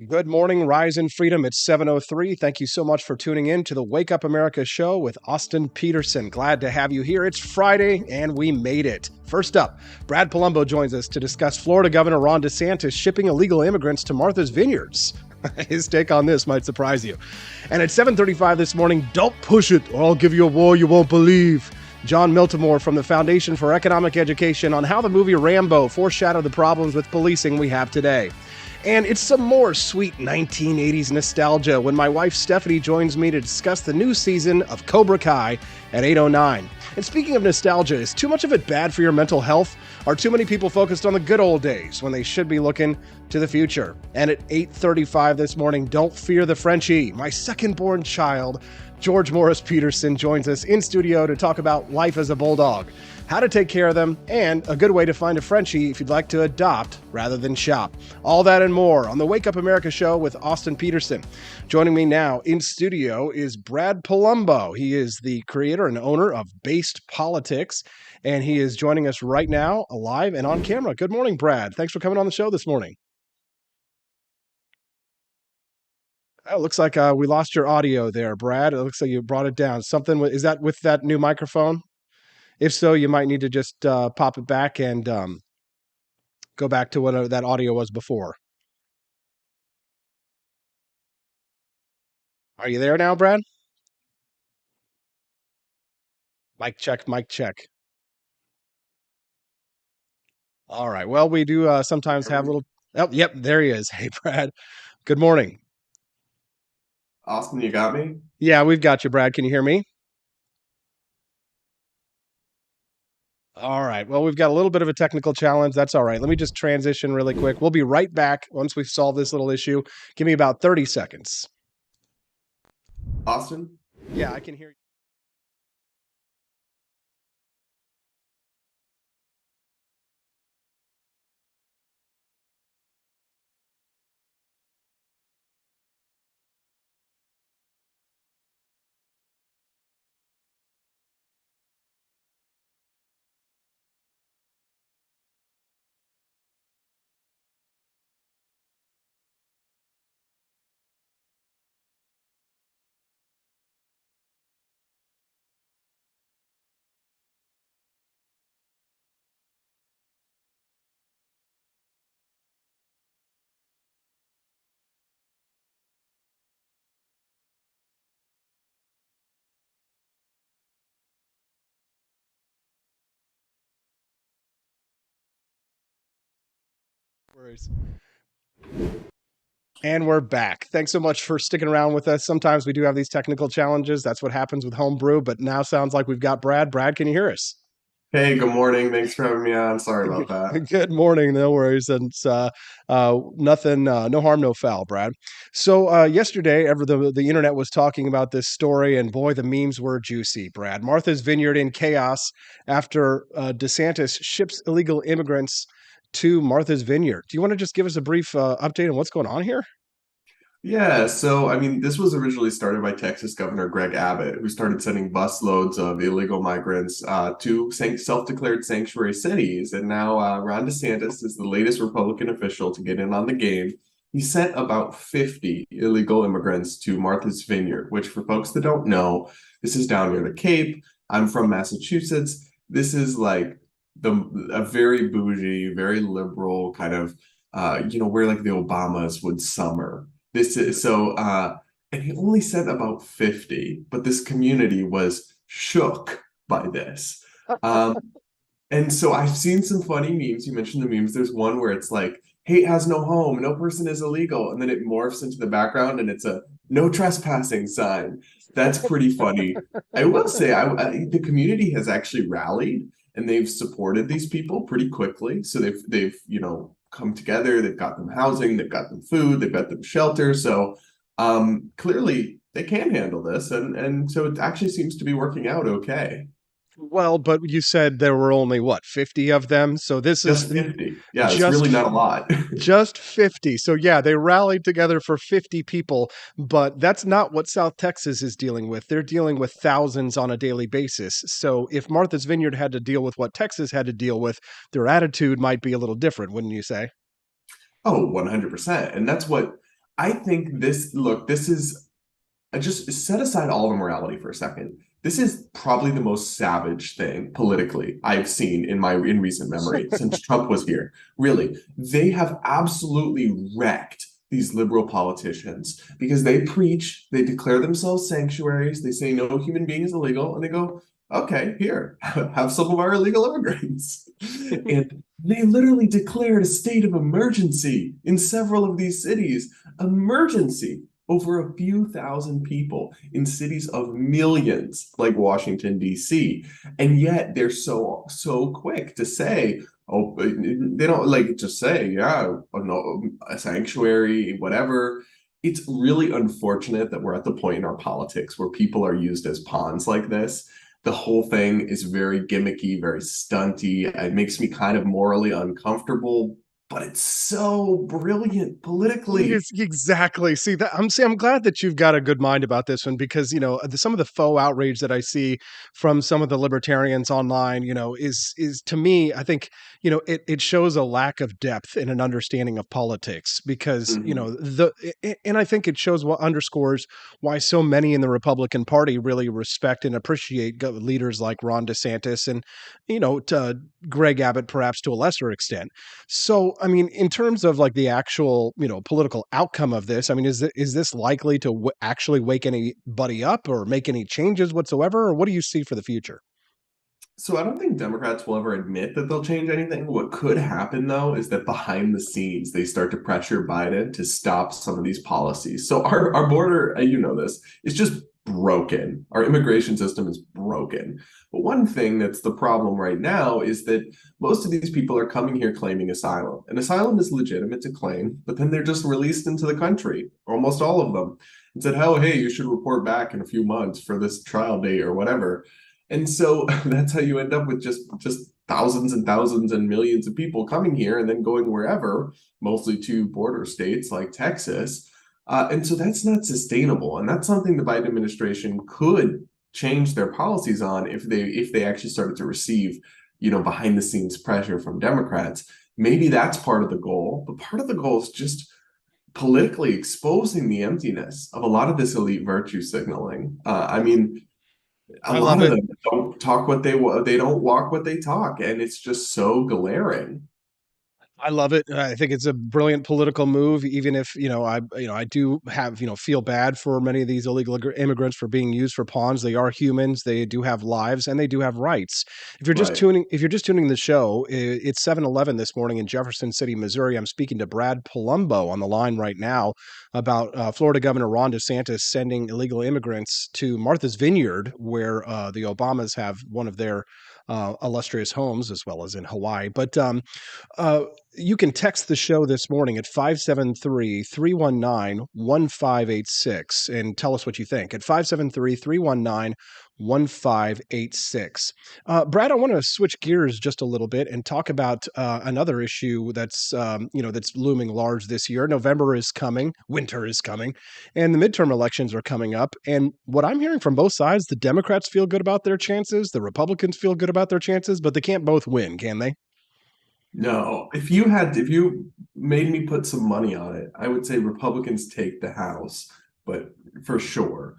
Good morning, Rise and Freedom. It's 7:03. Thank you so much for tuning in to the Wake Up America show with Austin Petersen. Glad to have you here. It's Friday and we made it. First up, Brad Polumbo joins us to discuss Florida Governor Ron DeSantis shipping illegal immigrants to Martha's Vineyards. His take on this might surprise you. And at 7:35 this morning, don't push it or I'll give you a war you won't believe. Jon Miltimore from the Foundation for Economic Education on how the movie Rambo foreshadowed the problems with policing we have today. And it's some more sweet 1980s nostalgia when my wife Stephanie joins me to discuss the new season of Cobra Kai at 8:09. And speaking of nostalgia, is too much of it bad for your mental health? Are too many people focused on the good old days when they should be looking to the future? And at 8:35 this morning, don't fear the Frenchie. My second-born child, George Morris Petersen, joins us in studio to talk about life as a bulldog, how to take care of them, and a good way to find a Frenchie if you'd like to adopt rather than shop. All that and more on the Wake Up America show with Austin Petersen. Joining me now in studio is Brad Polumbo. He is the creator and owner of Based Politics, and he is joining us right now, live and on camera. Good morning, Brad. Thanks for coming on the show this morning. Oh, it looks like we lost your audio there, Brad. It looks like you brought it down. Is that with that new microphone? If so, you might need to just pop it back and go back to what that audio was before. Are you there now, Brad? Mic check, mic check. All right. Well, we do sometimes have little. Oh, yep, there he is. Hey, Brad. Good morning. Austin, you got me? Yeah, we've got you, Brad. Can you hear me? All right. Well, we've got a little bit of a technical challenge. That's all right. Let me just transition really quick. We'll be right back once we've solved this little issue. Give me about 30 seconds. Austin? Yeah, I can hear you. Worries. And we're back. Thanks so much for sticking around with us. Sometimes we do have these technical challenges. That's what happens with homebrew, but now sounds like we've got Brad. Brad, can you hear us? Hey, good morning. Thanks for having me on. Sorry about that. Good morning. No worries. And it's nothing, no harm, no foul, Brad. So yesterday, the internet was talking about this story, and boy, the memes were juicy, Brad. Martha's Vineyard in chaos after DeSantis ships illegal immigrants to Martha's Vineyard. Do you want to just give us a brief update on what's going on here? Yeah, so I mean, this was originally started by Texas Governor Greg Abbott, who started sending busloads of illegal migrants to self-declared sanctuary cities. And now Ron DeSantis is the latest Republican official to get in on the game. He sent about 50 illegal immigrants to Martha's Vineyard, which for folks that don't know, this is down near the Cape. I'm from Massachusetts. This is like a very bougie, very liberal kind of, where like the Obamas would summer. This is and he only sent about 50, but this community was shook by this. Um, and so I've seen some funny memes. You mentioned the memes. There's one where it's like, hate has no home, no person is illegal. And then it morphs into the background and it's a no trespassing sign. That's pretty funny. I will say the community has actually rallied and they've supported these people pretty quickly. So they've come together, they've got them housing, they've got them food, they've got them shelter. So clearly they can handle this. And so it actually seems to be working out okay. Well, but you said there were only what, 50 of them? So this Just is 50. Yeah, it's just really not a lot. just 50. So yeah, they rallied together for 50 people, but that's not what South Texas is dealing with. They're dealing with thousands on a daily basis. So if Martha's Vineyard had to deal with what Texas had to deal with, their attitude might be a little different, wouldn't you say? Oh, 100%. And that's what I think this is just set aside all the morality for a second. This is probably the most savage thing politically I've seen in recent memory since Trump was here. Really, they have absolutely wrecked these liberal politicians because they preach, they declare themselves sanctuaries, they say no human being is illegal, and they go, okay, here, have some of our illegal immigrants. And they literally declared a state of emergency in several of these cities. Emergency over a few thousand people in cities of millions like Washington, D.C. And yet they're so quick to say, oh, they don't like just say, yeah, no, a sanctuary, whatever. It's really unfortunate that we're at the point in our politics where people are used as pawns like this. The whole thing is very gimmicky, very stunty. It makes me kind of morally uncomfortable, but it's so brilliant politically. Yes, exactly. I'm glad that you've got a good mind about this one because some of the faux outrage that I see from some of the libertarians online, is to me, I think it shows a lack of depth in an understanding of politics because Mhm. and I think it shows what underscores why so many in the Republican Party really respect and appreciate leaders like Ron DeSantis and to Greg Abbott perhaps to a lesser extent. So, I mean, in terms of like the actual, political outcome of this, I mean, is this likely to actually wake anybody up or make any changes whatsoever, or what do you see for the future? So I don't think Democrats will ever admit that they'll change anything. What could happen though is that behind the scenes they start to pressure Biden to stop some of these policies. So our border, you know this, is just broken. Our immigration system is broken. But one thing that's the problem right now is that most of these people are coming here claiming asylum. And asylum is legitimate to claim, but then they're just released into the country, almost all of them, and said, "Oh, hey, you should report back in a few months for this trial date or whatever." And so that's how you end up with just thousands and thousands and millions of people coming here and then going wherever, mostly to border states like Texas. And so that's not sustainable. And that's something the Biden administration could change their policies on if they actually started to receive, behind the scenes pressure from Democrats. Maybe that's part of the goal, but part of the goal is just politically exposing the emptiness of a lot of this elite virtue signaling. I mean, a I lot love of it. them don't talk what they don't walk what they talk, and it's just so glaring. I love it. I think it's a brilliant political move, even if, I do have, feel bad for many of these illegal immigrants for being used for pawns. They are humans. They do have lives and they do have rights. Right. If you're just tuning the show, it's 7:11 this morning in Jefferson City, Missouri. I'm speaking to Brad Polumbo on the line right now about Florida Governor Ron DeSantis sending illegal immigrants to Martha's Vineyard, where the Obamas have one of their illustrious homes, as well as in Hawaii. But uh, you can text the show this morning at 573-319-1586 and tell us what you think at 573-319-1586. Brad, I want to switch gears just a little bit and talk about another issue that's looming large this year. November is coming, winter is coming, and the midterm elections are coming up. And what I'm hearing from both sides, the Democrats feel good about their chances, the Republicans feel good about their chances, but they can't both win, can they? No, if you made me put some money on it, I would say Republicans take the House, but for sure.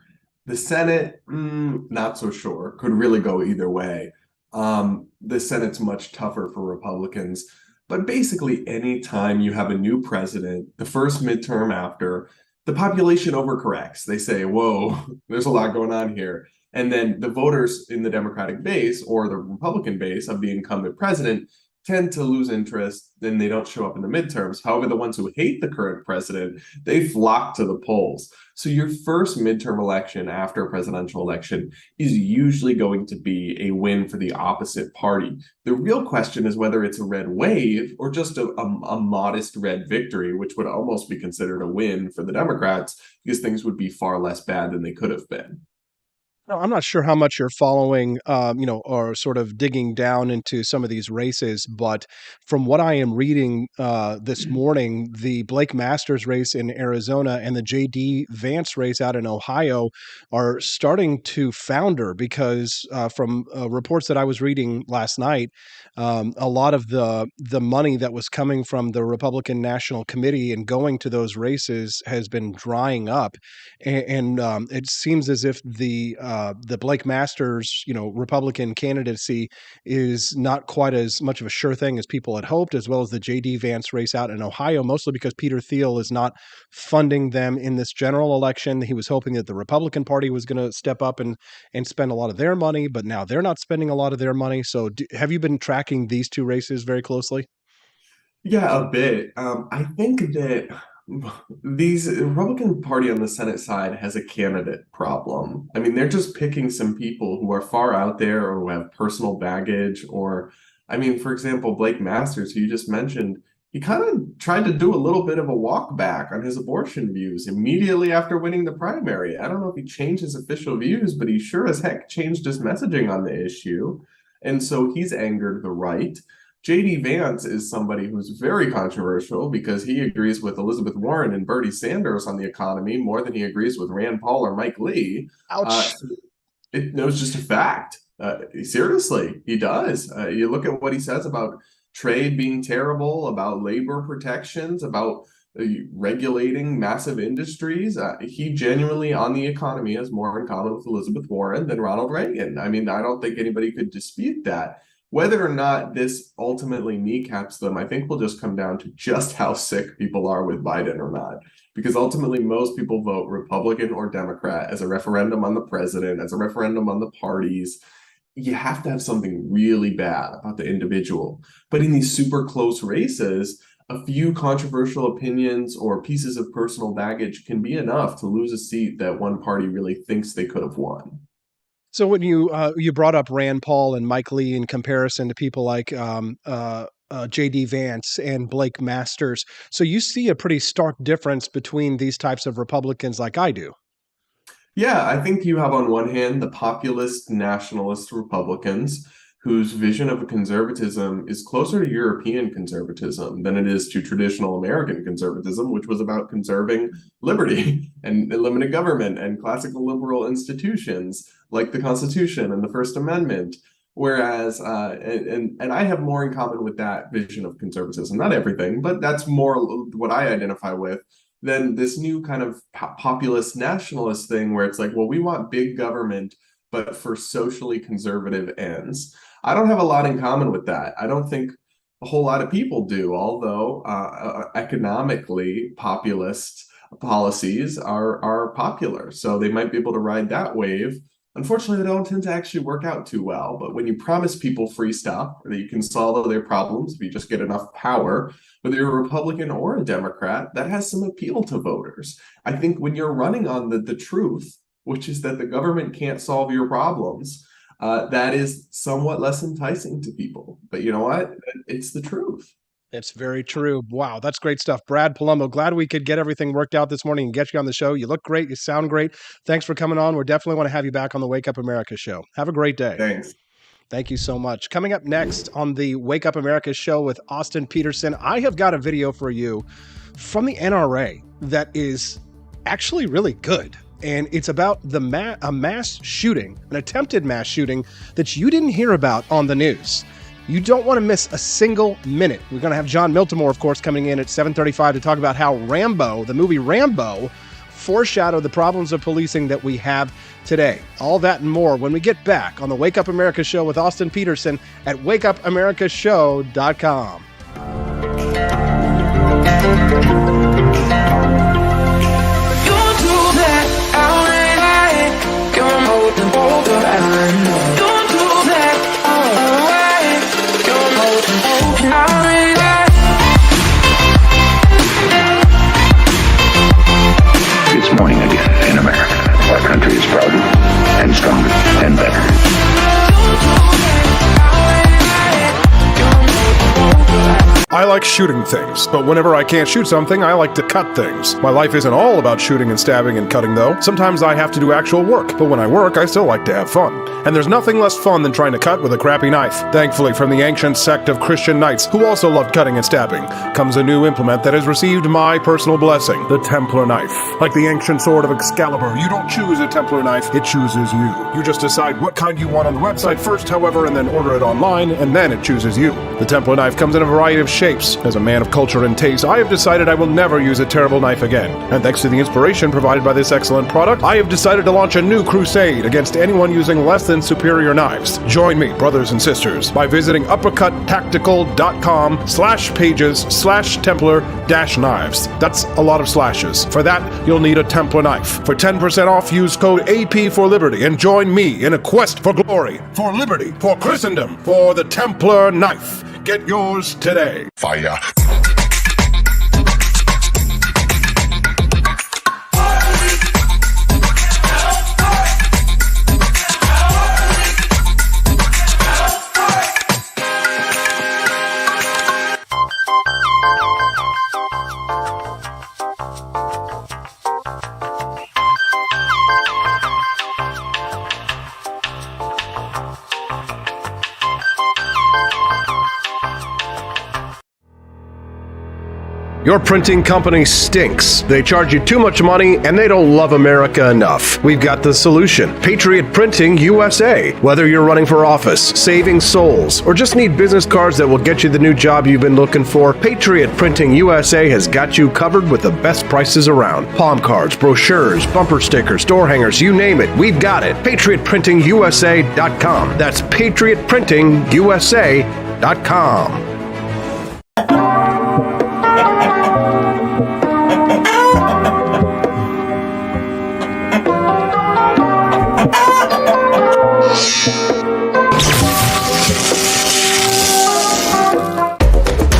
The Senate, not so sure. Could really go either way. The Senate's much tougher for Republicans, but basically, anytime you have a new president, the first midterm after, the population overcorrects. They say, "Whoa, there's a lot going on here." And then the voters in the Democratic base or the Republican base of the incumbent president tend to lose interest, then they don't show up in the midterms. However, the ones who hate the current president, they flock to the polls. So your first midterm election after a presidential election is usually going to be a win for the opposite party. The real question is whether it's a red wave or just a modest red victory, which would almost be considered a win for the Democrats because things would be far less bad than they could have been. No, I'm not sure how much you're following, or sort of digging down into some of these races, but from what I am reading this morning, the Blake Masters race in Arizona and the J.D. Vance race out in Ohio are starting to founder because from reports that I was reading last night, a lot of the money that was coming from the Republican National Committee and going to those races has been drying up, and it seems as if the Blake Masters, Republican candidacy is not quite as much of a sure thing as people had hoped, as well as the J.D. Vance race out in Ohio, mostly because Peter Thiel is not funding them in this general election. He was hoping that the Republican Party was going to step up and spend a lot of their money, but now they're not spending a lot of their money. So have you been tracking these two races very closely? Yeah, a bit. I think that these Republican Party on the Senate side has a candidate problem. I mean, they're just picking some people who are far out there or who have personal baggage, or, I mean, for example, Blake Masters, who you just mentioned, he kind of tried to do a little bit of a walk back on his abortion views immediately after winning the primary. I don't know if he changed his official views, but he sure as heck changed his messaging on the issue. And so he's angered the right. J.D. Vance is somebody who's very controversial because he agrees with Elizabeth Warren and Bernie Sanders on the economy more than he agrees with Rand Paul or Mike Lee. Ouch. It was just a fact. Seriously, he does. You look at what he says about trade being terrible, about labor protections, about regulating massive industries. He genuinely, on the economy, has more in common with Elizabeth Warren than Ronald Reagan. I mean, I don't think anybody could dispute that. Whether or not this ultimately kneecaps them, I think will just come down to just how sick people are with Biden or not. Because ultimately, most people vote Republican or Democrat as a referendum on the president, as a referendum on the parties. You have to have something really bad about the individual. But in these super close races, a few controversial opinions or pieces of personal baggage can be enough to lose a seat that one party really thinks they could have won. So when you brought up Rand Paul and Mike Lee in comparison to people like J.D. Vance and Blake Masters, so you see a pretty stark difference between these types of Republicans like I do. Yeah, I think you have on one hand the populist nationalist Republicans whose vision of conservatism is closer to European conservatism than it is to traditional American conservatism, which was about conserving liberty and limited government and classical liberal institutions like the Constitution and the First Amendment. Whereas, and I have more in common with that vision of conservatism, not everything, but that's more what I identify with than this new kind of populist nationalist thing where it's like, well, we want big government, but for socially conservative ends. I don't have a lot in common with that. I don't think a whole lot of people do, although economically populist policies are popular. So they might be able to ride that wave. Unfortunately, they don't tend to actually work out too well. But when you promise people free stuff, or that you can solve their problems if you just get enough power, whether you're a Republican or a Democrat, that has some appeal to voters. I think when you're running on the truth, which is that the government can't solve your problems, that is somewhat less enticing to people. But you know what? It's the truth. It's very true. Wow, that's great stuff. Brad Polumbo, glad we could get everything worked out this morning and get you on the show. You look great. You sound great. Thanks for coming on. We definitely want to have you back on the Wake Up America show. Have a great day. Thanks. Thank you so much. Coming up next on the Wake Up America show with Austin Petersen, I have got a video for you from the NRA that is actually really good. And it's about a mass shooting, an attempted mass shooting that you didn't hear about on the news. You don't want to miss a single minute. We're going to have Jon Miltimore, of course, coming in at 7:35 to talk about how Rambo, the movie Rambo, foreshadowed the problems of policing that we have today. All that and more when we get back on the Wake Up America show with Austin Petersen at wakeupAmericaShow.com. It's morning again in America. Our country is prouder and stronger and better. I like shooting things, but whenever I can't shoot something, I like to cut things. My life isn't all about shooting and stabbing and cutting, though. Sometimes I have to do actual work, but when I work, I still like to have fun. And there's nothing less fun than trying to cut with a crappy knife. Thankfully, from the ancient sect of Christian knights, who also loved cutting and stabbing, comes a new implement that has received my personal blessing, the Templar knife. Like the ancient sword of Excalibur, you don't choose a Templar knife, it chooses you. You just decide what kind you want on the website first, however, and then order it online, and then it chooses you. The Templar knife comes in a variety of shapes. As a man of culture and taste, I have decided I will never use a terrible knife again. And thanks to the inspiration provided by this excellent product, I have decided to launch a new crusade against anyone using less than superior knives. Join me, brothers and sisters, by visiting uppercuttactical.com/pages/Templar-knives. That's a lot of slashes. For that, you'll need a Templar knife. For 10% off, use code AP for Liberty and join me in a quest for glory, for liberty, for Christendom, for the Templar knife. Get yours today. Fire. Your printing company stinks. They charge you too much money and they don't love America enough. We've got the solution. Patriot Printing USA. Whether you're running for office, saving souls, or just need business cards that will get you the new job you've been looking for, Patriot Printing USA has got you covered with the best prices around. Palm cards, brochures, bumper stickers, door hangers, you name it, we've got it. PatriotPrintingUSA.com. That's PatriotPrintingUSA.com.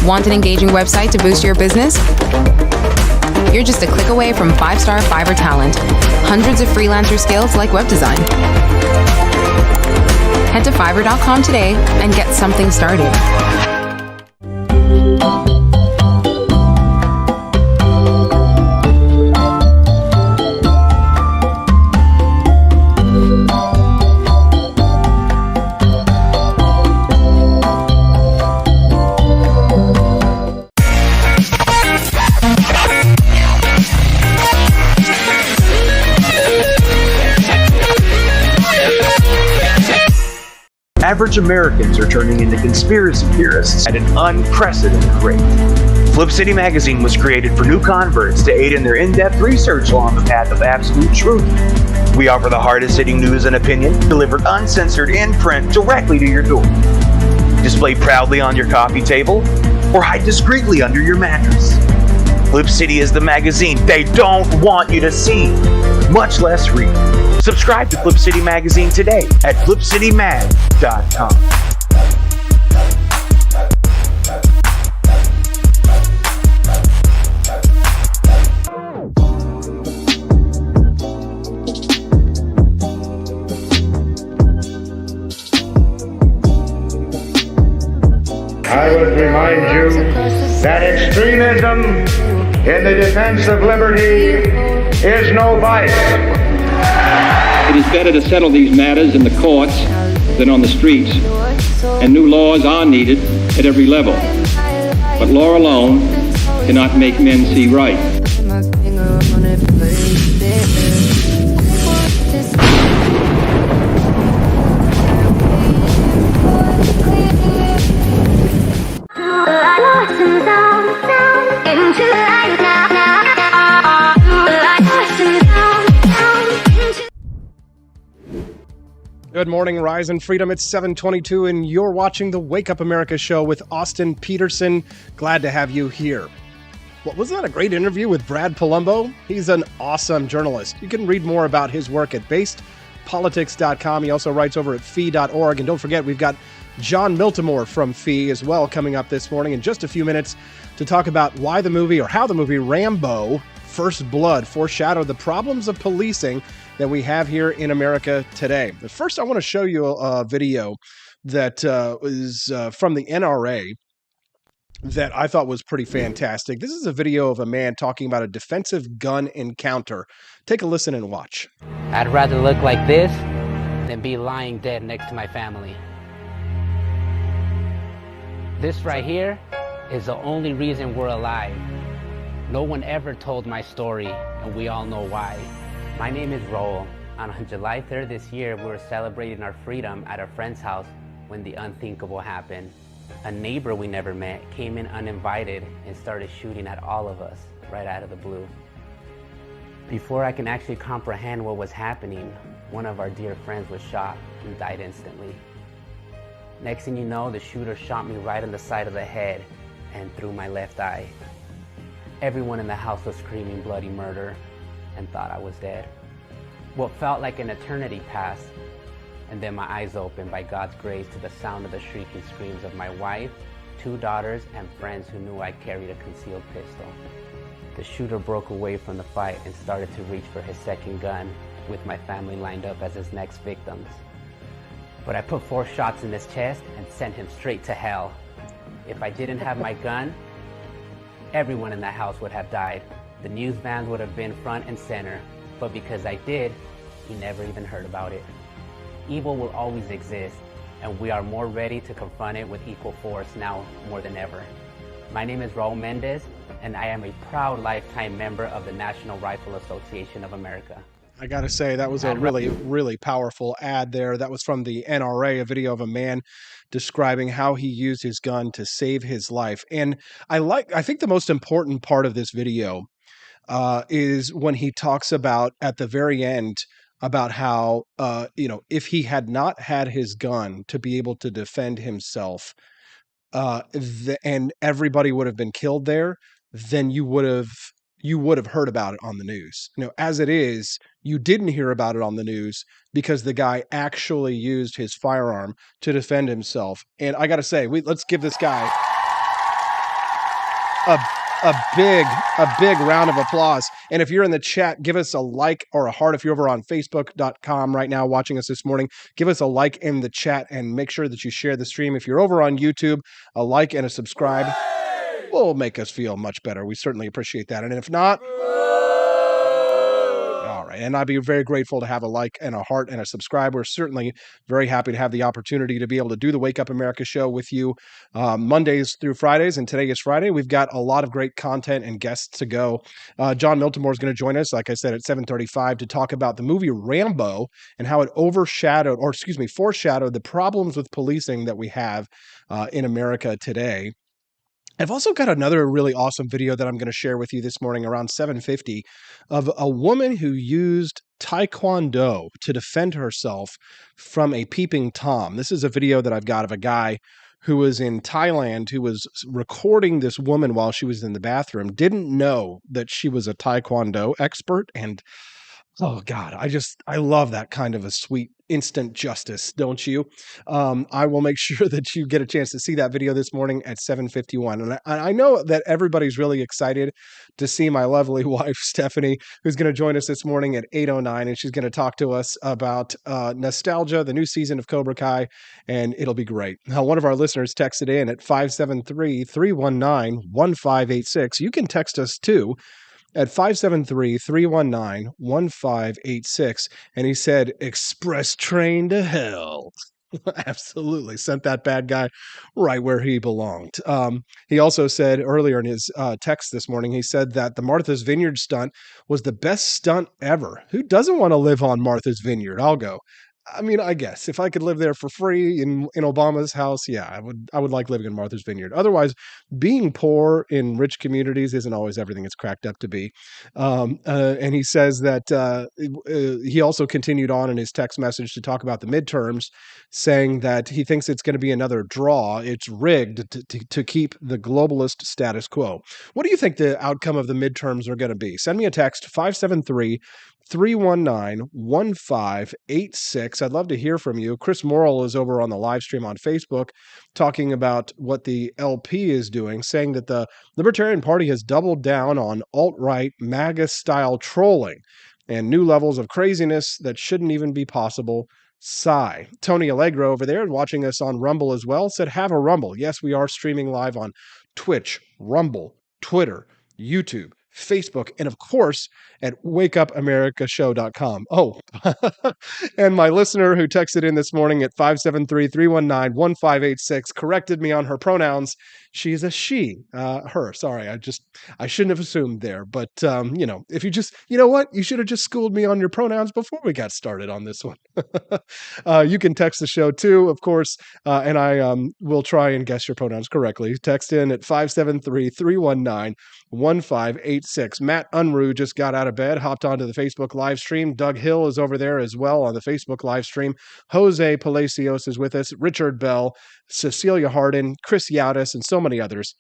Want an engaging website to boost your business? You're just a click away from 5-star Fiverr talent. Hundreds of freelancer skills like web design. Head to Fiverr.com today and get something started. Average Americans are turning into conspiracy theorists at an unprecedented rate. Flip City Magazine was created for new converts to aid in their in-depth research along the path of absolute truth. We offer the hardest-hitting news and opinion delivered uncensored in print directly to your door. Display proudly on your coffee table or hide discreetly under your mattress. Flip City is the magazine they don't want you to see, much less read. Subscribe to Flip City Magazine today at flipcitymag.com. I would remind you that extremism in the defense of liberty is no vice. It is better to settle these matters in the courts than on the streets, and new laws are needed at every level. But law alone cannot make men see right. Good morning, Rise and Freedom. It's 7:22, and you're watching the Wake Up America show with Austin Petersen. Glad to have you here. Well, wasn't that a great interview with Brad Polumbo? He's an awesome journalist. You can read more about his work at basedpolitics.com. He also writes over at fee.org. And don't forget, we've got Jon Miltimore from Fee as well coming up this morning in just a few minutes to talk about why the movie, or how the movie Rambo, First Blood, foreshadowed the problems of policing that we have here in America today. But first, I want to show you a video that is from the NRA. that I thought was pretty fantastic. This is a video of a man talking about a defensive gun encounter. Take a listen and watch. I'd rather look like this than be lying dead next to my family. This right here is the only reason we're alive. No one ever told my story, and we all know why. My name is Raul. On July 3rd this year, we were celebrating our freedom at a friend's house when the unthinkable happened. A neighbor we never met came in uninvited and started shooting at all of us right out of the blue. Before I can actually comprehend what was happening, one of our dear friends was shot and died instantly. Next thing you know, the shooter shot me right in the side of the head and through my left eye. Everyone in the house was screaming bloody murder and thought I was dead. What felt like an eternity passed, and then my eyes opened by God's grace to the sound of the shrieking screams of my wife, 2 daughters, and friends who knew I carried a concealed pistol. The shooter broke away from the fight and started to reach for his second gun, with my family lined up as his next victims. But I put 4 shots in his chest and sent him straight to hell. If I didn't have my gun, everyone in that house would have died. The news vans would have been front and center, but because I did, he never even heard about it. Evil will always exist, and we are more ready to confront it with equal force now more than ever. My name is Raul Mendez, and I am a proud lifetime member of the National Rifle Association of America. I got to say, that was a really, really powerful ad there. That was from the NRA, a video of a man describing how he used his gun to save his life. And I think the most important part of this video is when he talks about at the very end about how, if he had not had his gun to be able to defend himself, and everybody would have been killed there, then you would have heard about it on the news. As it is, you didn't hear about it on the news because the guy actually used his firearm to defend himself. And I got to say, let's give this guy a big round of applause. And if you're in the chat, give us a like or a heart. If you're over on facebook.com right now watching us this morning, give us a like in the chat and make sure that you share the stream. If you're over on YouTube, a like and a subscribe will make us feel much better. We certainly appreciate that. And if not, all right. And I'd be very grateful to have a like and a heart and a subscribe. We're certainly very happy to have the opportunity to be able to do the Wake Up America show with you Mondays through Fridays. And today is Friday. We've got a lot of great content and guests to go. Jon Miltimore is going to join us, like I said, at 7:35 to talk about the movie Rambo and how it foreshadowed the problems with policing that we have in America today. I've also got another really awesome video that I'm going to share with you this morning around 7:50 of a woman who used Taekwondo to defend herself from a peeping Tom. This is a video that I've got of a guy who was in Thailand who was recording this woman while she was in the bathroom, didn't know that she was a Taekwondo expert, and oh God, I love that kind of a sweet instant justice, don't you? I will make sure that you get a chance to see that video this morning at 7:51. And I know that everybody's really excited to see my lovely wife, Stephanie, who's going to join us this morning at 8:09. And she's going to talk to us about nostalgia, the new season of Cobra Kai, and it'll be great. Now, one of our listeners texted in at 573-319-1586. You can text us too at 573-319-1586. And he said, express train to hell. Absolutely. Sent that bad guy right where he belonged. He also said earlier in his text this morning, he said that the Martha's Vineyard stunt was the best stunt ever. Who doesn't want to live on Martha's Vineyard? I'll go. I mean, I guess if I could live there for free in Obama's house, yeah, I would like living in Martha's Vineyard. Otherwise, being poor in rich communities isn't always everything it's cracked up to be. And he says that he also continued on in his text message to talk about the midterms, saying that he thinks it's going to be another draw. It's rigged to keep the globalist status quo. What do you think the outcome of the midterms are going to be? Send me a text, 573-319-1586. I'd love to hear from you. Chris Morrill is over on the live stream on Facebook talking about what the LP is doing, saying that the Libertarian Party has doubled down on alt-right MAGA-style trolling and new levels of craziness that shouldn't even be possible. Sigh. Tony Allegro over there watching us on Rumble as well said, have a Rumble. Yes, we are streaming live on Twitch, Rumble, Twitter, YouTube, Facebook, and of course at wakeupAmericaShow.com. Oh, and my listener who texted in this morning at 573-319-1586 corrected me on her pronouns. She's a she, her. Sorry, I shouldn't have assumed there. But, if you know what? You should have just schooled me on your pronouns before we got started on this one. You can text the show too, of course, and I will try and guess your pronouns correctly. Text in at 573-319-1586. Matt Unruh just got out of bed, hopped onto the Facebook live stream. Doug Hill is over there as well on the Facebook live stream. Jose Palacios is with us. Richard Bell, Cecilia Harden, Chris Yautis, and so many others.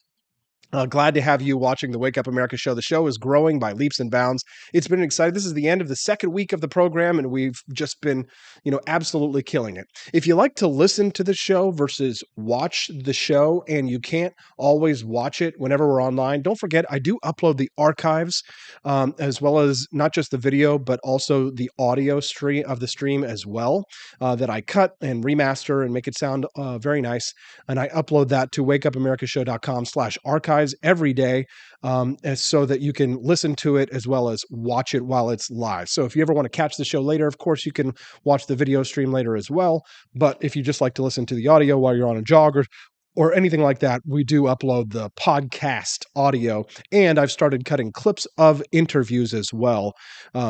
Glad to have you watching the Wake Up America show. The show is growing by leaps and bounds. It's been exciting. This is the end of the second week of the program, and we've just been, absolutely killing it. If you like to listen to the show versus watch the show, and you can't always watch it whenever we're online, don't forget, I do upload the archives, as well as not just the video, but also the audio stream of the stream as well, that I cut and remaster and make it sound very nice. And I upload that to wakeupAmericaShow.com/archives every day, so that you can listen to it as well as watch it while it's live. So if you ever want to catch the show later, of course, you can watch the video stream later as well. But if you just like to listen to the audio while you're on a jog or anything like that, we do upload the podcast audio, and I've started cutting clips of interviews as well.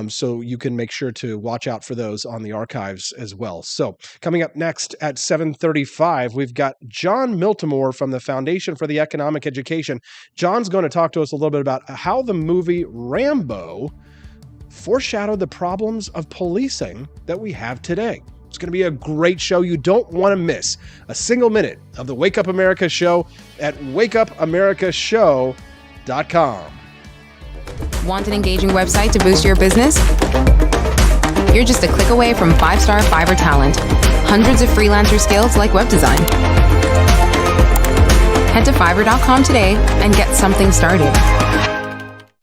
So you can make sure to watch out for those on the archives as well. So coming up next at 7:35, we've got Jon Miltimore from the Foundation for the Economic Education. John's going to talk to us a little bit about how the movie Rambo foreshadowed the problems of policing that we have today. It's going to be a great show. You don't want to miss a single minute of the Wake Up America show at wakeupAmericaShow.com. Want an engaging website to boost your business? You're just a click away from 5-star Fiverr talent. Hundreds of freelancer skills like web design. Head to Fiverr.com today and get something started.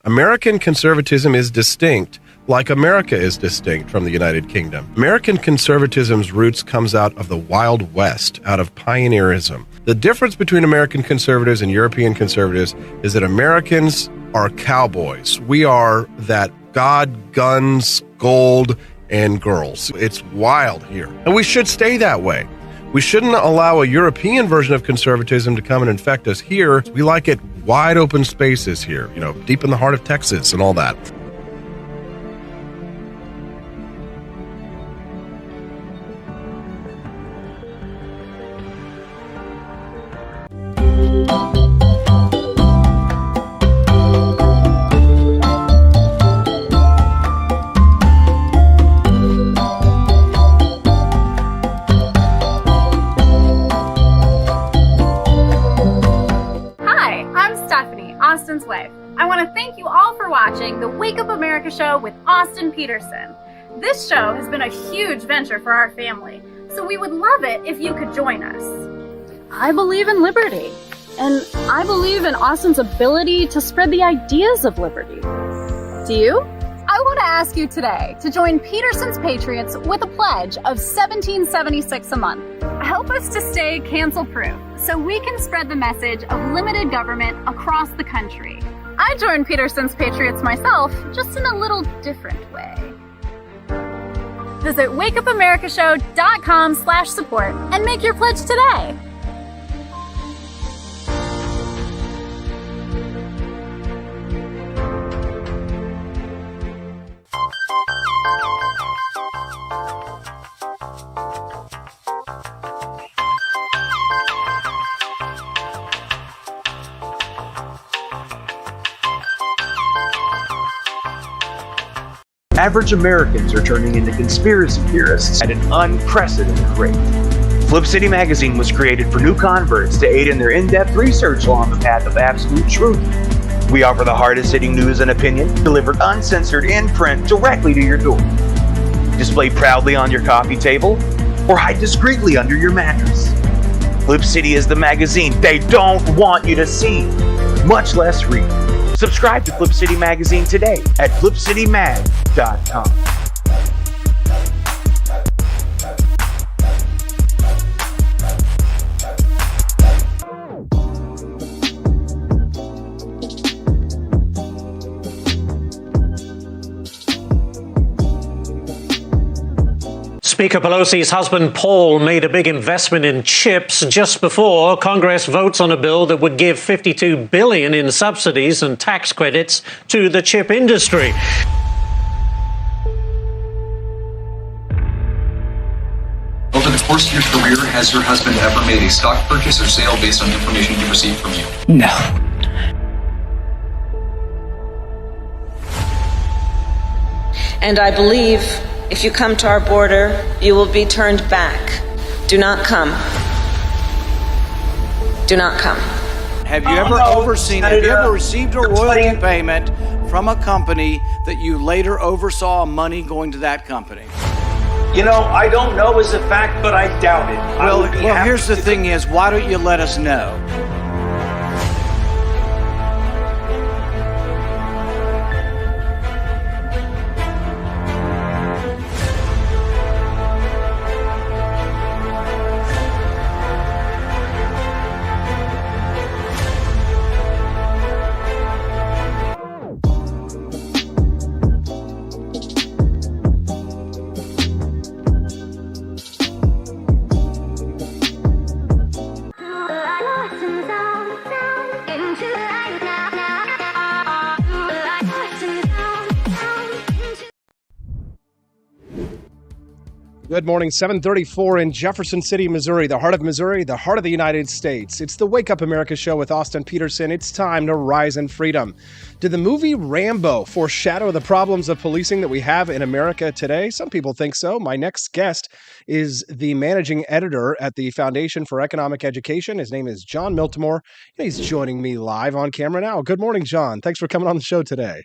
American conservatism is distinct, like America is distinct from the United Kingdom. American conservatism's roots comes out of the Wild West, out of pioneerism. The difference between American conservatives and European conservatives is that Americans are cowboys. We are that God, guns, gold, and girls. It's wild here. And we should stay that way. We shouldn't allow a European version of conservatism to come and infect us here. We like it wide open spaces here, deep in the heart of Texas and all that. Austin's wife. I want to thank you all for watching the Wake Up America show with Austin Petersen. This show has been a huge venture for our family, so we would love it if you could join us. I believe in liberty, and I believe in Austin's ability to spread the ideas of liberty. Do you? I want to ask you today to join Petersen's Patriots with a pledge of $17.76 a month. Help us to stay cancel-proof so we can spread the message of limited government across the country. I joined Petersen's Patriots myself, just in a little different way. Visit wakeupAmericaShow.com/support and make your pledge today. Average Americans are turning into conspiracy theorists at an unprecedented rate. Flip City Magazine was created for new converts to aid in their in-depth research along the path of absolute truth. We offer the hardest-hitting news and opinion, delivered uncensored in print directly to your door. Display proudly on your coffee table, or hide discreetly under your mattress. Flip City is the magazine they don't want you to see, much less read. Subscribe to Flip City Magazine today at flipcitymag.com. Speaker Pelosi's husband, Paul, made a big investment in chips just before Congress votes on a bill that would give $52 billion in subsidies and tax credits to the chip industry. Over the course of your career, has your husband ever made a stock purchase or sale based on information he received from you? No. And I believe if you come to our border, you will be turned back. Do not come. Do not come. Have you ever received a royalty payment from a company that you later oversaw money going to that company? You know, I don't know as a fact, but I doubt it. Well, here's the thing is, why don't you let us know? Good morning, 7:34 in Jefferson City, Missouri, the heart of the United States. It's the Wake Up America show with Austin Petersen. It's time to rise in freedom. Did the movie Rambo foreshadow the problems of policing that we have in America today? Some people think so. My next guest is the managing editor at the Foundation for Economic Education. His name is Jon Miltimore. He's joining me live on camera now. Good morning, Jon. Thanks for coming on the show today.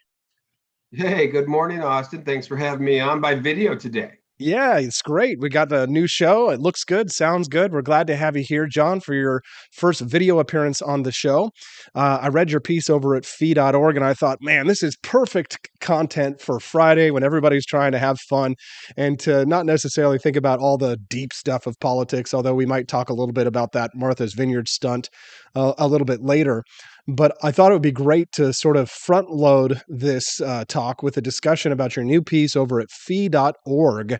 Hey, good morning, Austin. Thanks for having me on by video today. Yeah, it's great. We got the new show. It looks good, sounds good. We're glad to have you here, Jon, for your first video appearance on the show. I read your piece over at fee.org, and I thought, man, this is perfect content for Friday when everybody's trying to have fun and to not necessarily think about all the deep stuff of politics, although we might talk a little bit about that Martha's Vineyard stunt a little bit later. But I thought it would be great to sort of front load this talk with a discussion about your new piece over at fee.org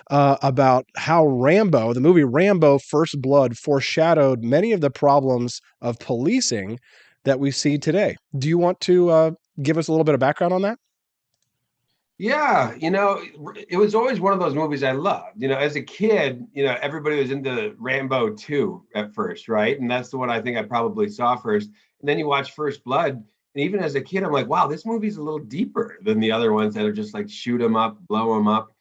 about how Rambo, the movie Rambo First Blood, foreshadowed many of the problems of policing that we see today. Do you want to give us a little bit of background on that? Yeah, it was always one of those movies I loved. As a kid, everybody was into Rambo 2 at first, right? And that's the one I think I probably saw first. And then you watch First Blood, and even as a kid, I'm like, wow, this movie's a little deeper than the other ones that are just like shoot 'em up, blow 'em up.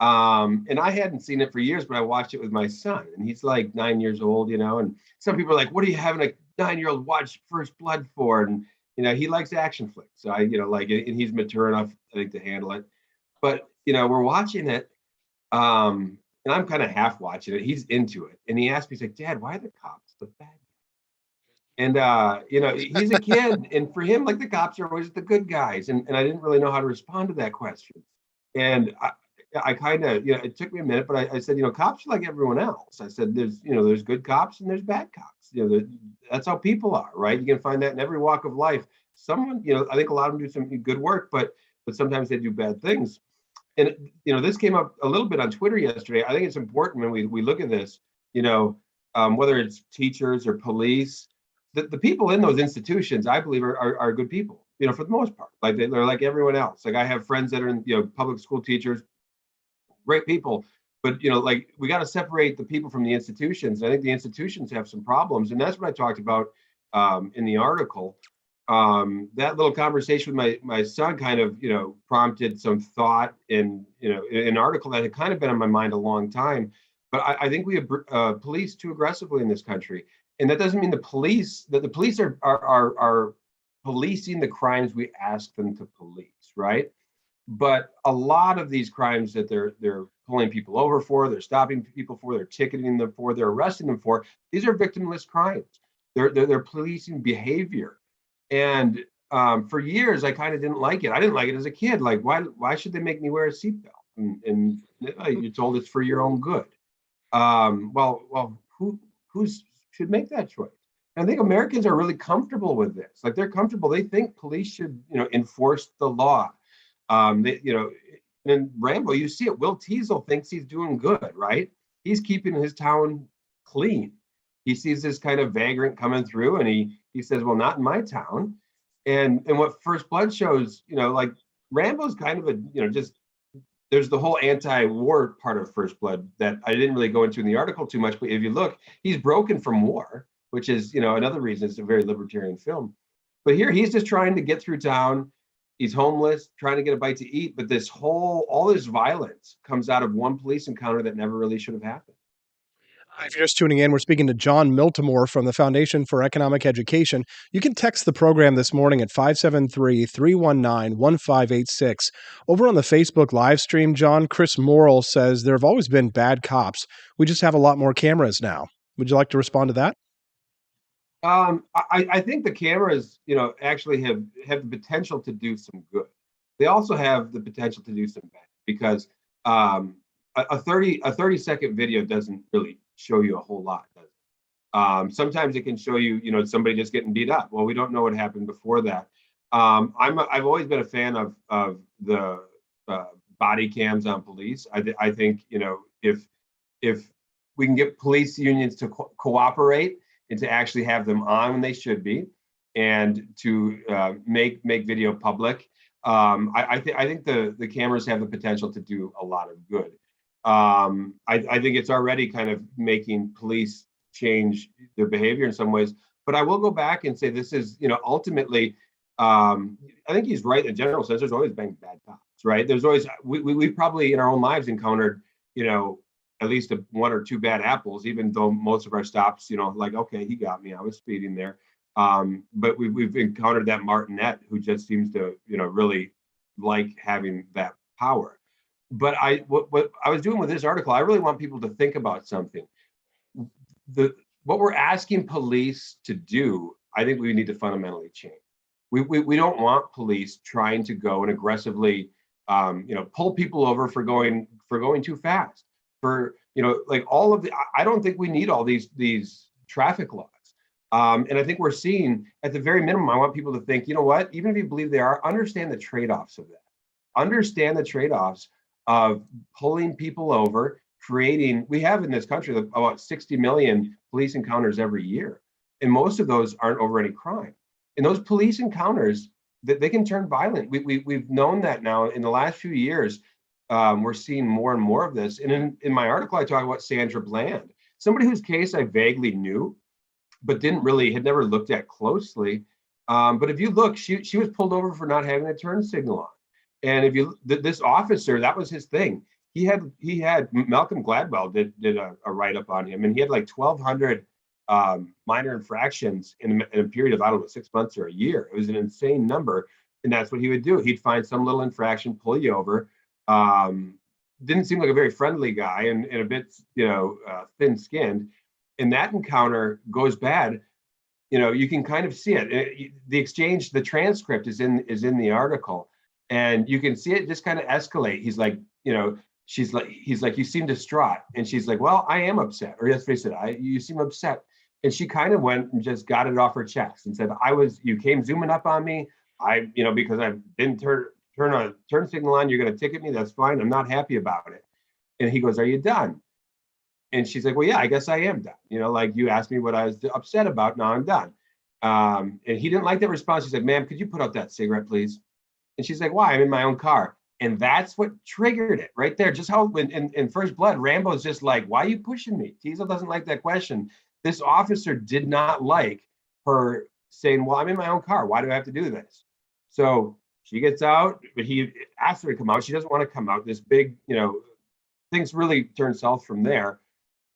And I hadn't seen it for years, but I watched it with my son, and he's like 9 years old, and some people are like, what are you having a 9-year-old watch First Blood for? And he likes action flicks, so I like it, and he's mature enough, I think, to handle it. But we're watching it, and I'm kind of half watching it. He's into it, and he asked me, he's like, Dad, why are the cops the bad guys? And he's a kid, and for him, like, the cops are always the good guys, and I didn't really know how to respond to that question. And I kind of, it took me a minute, but I said, cops are like everyone else. I said, there's good cops and there's bad cops. That's how people are, right? You can find that in every walk of life. Someone, I think a lot of them do some good work, but sometimes they do bad things. And this came up a little bit on Twitter yesterday. I think it's important when we look at this, whether it's teachers or police, the people in those institutions, I believe, are good people, for the most part. Like they're like everyone else. Like I have friends that are in, public school teachers, great people, but like we got to separate the people from the institutions. I think the institutions have some problems, and that's what I talked about in the article. That little conversation with my son kind of prompted some thought in an article that had kind of been on my mind a long time. But I think we have police too aggressively in this country, and that doesn't mean the police are policing the crimes we ask them to police, right? But a lot of these crimes that they're pulling people over for, they're stopping people for, they're ticketing them for, they're arresting them for, these are victimless crimes. They're policing behavior. And for years, I kind of didn't like it. I didn't like it as a kid. Like, why should they make me wear a seatbelt? And you're told it's for your own good. Who should make that choice? And I think Americans are really comfortable with this. Like, they're comfortable. They think police should, enforce the law. in Rambo, you see it. Will Teasel thinks he's doing good, right? He's keeping his town clean. He sees this kind of vagrant coming through, and he says, well, not in my town. And what First Blood shows, like Rambo's kind of just there's the whole anti-war part of First Blood that I didn't really go into in the article too much, but if you look, he's broken from war, which is, another reason it's a very libertarian film. But here he's just trying to get through town. He's homeless, trying to get a bite to eat, but all this violence comes out of one police encounter that never really should have happened. If you're just tuning in, we're speaking to Jon Miltimore from the Foundation for Economic Education. You can text the program this morning at 573-319-1586. Over on the Facebook live stream, John, Chris Morrill says there have always been bad cops. We just have a lot more cameras now. Would you like to respond to that? I think the cameras, actually have the potential to do some good. They also have the potential to do some bad because a 30-second video doesn't really show you a whole lot, does it? Sometimes it can show you, somebody just getting beat up. Well, we don't know what happened before that. I've always been a fan of the body cams on police. I think, if we can get police unions to cooperate and to actually have them on when they should be, and to make video public, I think the cameras have the potential to do a lot of good. I think it's already kind of making police change their behavior in some ways. But I will go back and say this is, ultimately, I think he's right in a general sense. There's always been bad cops, right? There's always, we probably in our own lives encountered, at least one or two bad apples, even though most of our stops, like, okay, he got me, I was speeding there. But we've encountered that martinet who just seems to, really like having that power. But what I was doing with this article, I really want people to think about something. What we're asking police to do, I think we need to fundamentally change. We don't want police trying to go and aggressively, pull people over for going too fast. Like all of I don't think we need all these traffic laws. And I think we're seeing, at the very minimum, I want people to think, you know what, even if you believe they are, understand the trade-offs of that. Understand the trade-offs of pulling people over, we have in this country about 60 million police encounters every year. And most of those aren't over any crime. And those police encounters, they can turn violent. We've known that now in the last few years. We're seeing more and more of this. And in my article, I talk about Sandra Bland, somebody whose case I vaguely knew, but had never looked at closely. But if you look, she was pulled over for not having a turn signal on. And this officer, that was his thing. He had Malcolm Gladwell did a write-up on him, and he had like 1,200 minor infractions in a period of, I don't know, 6 months or a year. It was an insane number. And that's what he would do. He'd find some little infraction, pull you over. Didn't seem like a very friendly guy and a bit, thin-skinned. And that encounter goes bad. You can kind of see it. The exchange, the transcript is in the article, and you can see it just kind of escalate. He's like, he's like, you seem distraught, and she's like, well, I am upset. Or let's face it, you seem upset. And she kind of went and just got it off her chest and said, you came zooming up on me. Because I didn't turn a turn signal on, you're going to ticket me. That's fine. I'm not happy about it. And he goes, are you done? And she's like, well, yeah, I guess I am done. Like you asked me what I was upset about. Now I'm done. And he didn't like that response. He's like, ma'am, could you put out that cigarette, please? And she's like, why? I'm in my own car. And that's what triggered it right there. Just how in First Blood, Rambo's just like, why are you pushing me? Teasel doesn't like that question. This officer did not like her saying, well, I'm in my own car. Why do I have to do this? So she gets out, but he asks her to come out. She doesn't want to come out. This big, things really turn south from there.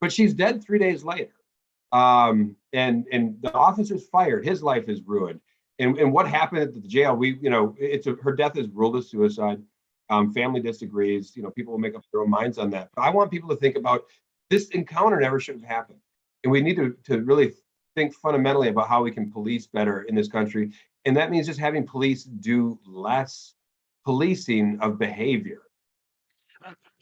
But she's dead 3 days later. And the officer's fired. His life is ruined. And what happened at the jail, her death is ruled a suicide. Family disagrees. People will make up their own minds on that. But I want people to think about this encounter never should have happened. And we need to really think fundamentally about how we can police better in this country. And that means just having police do less policing of behavior.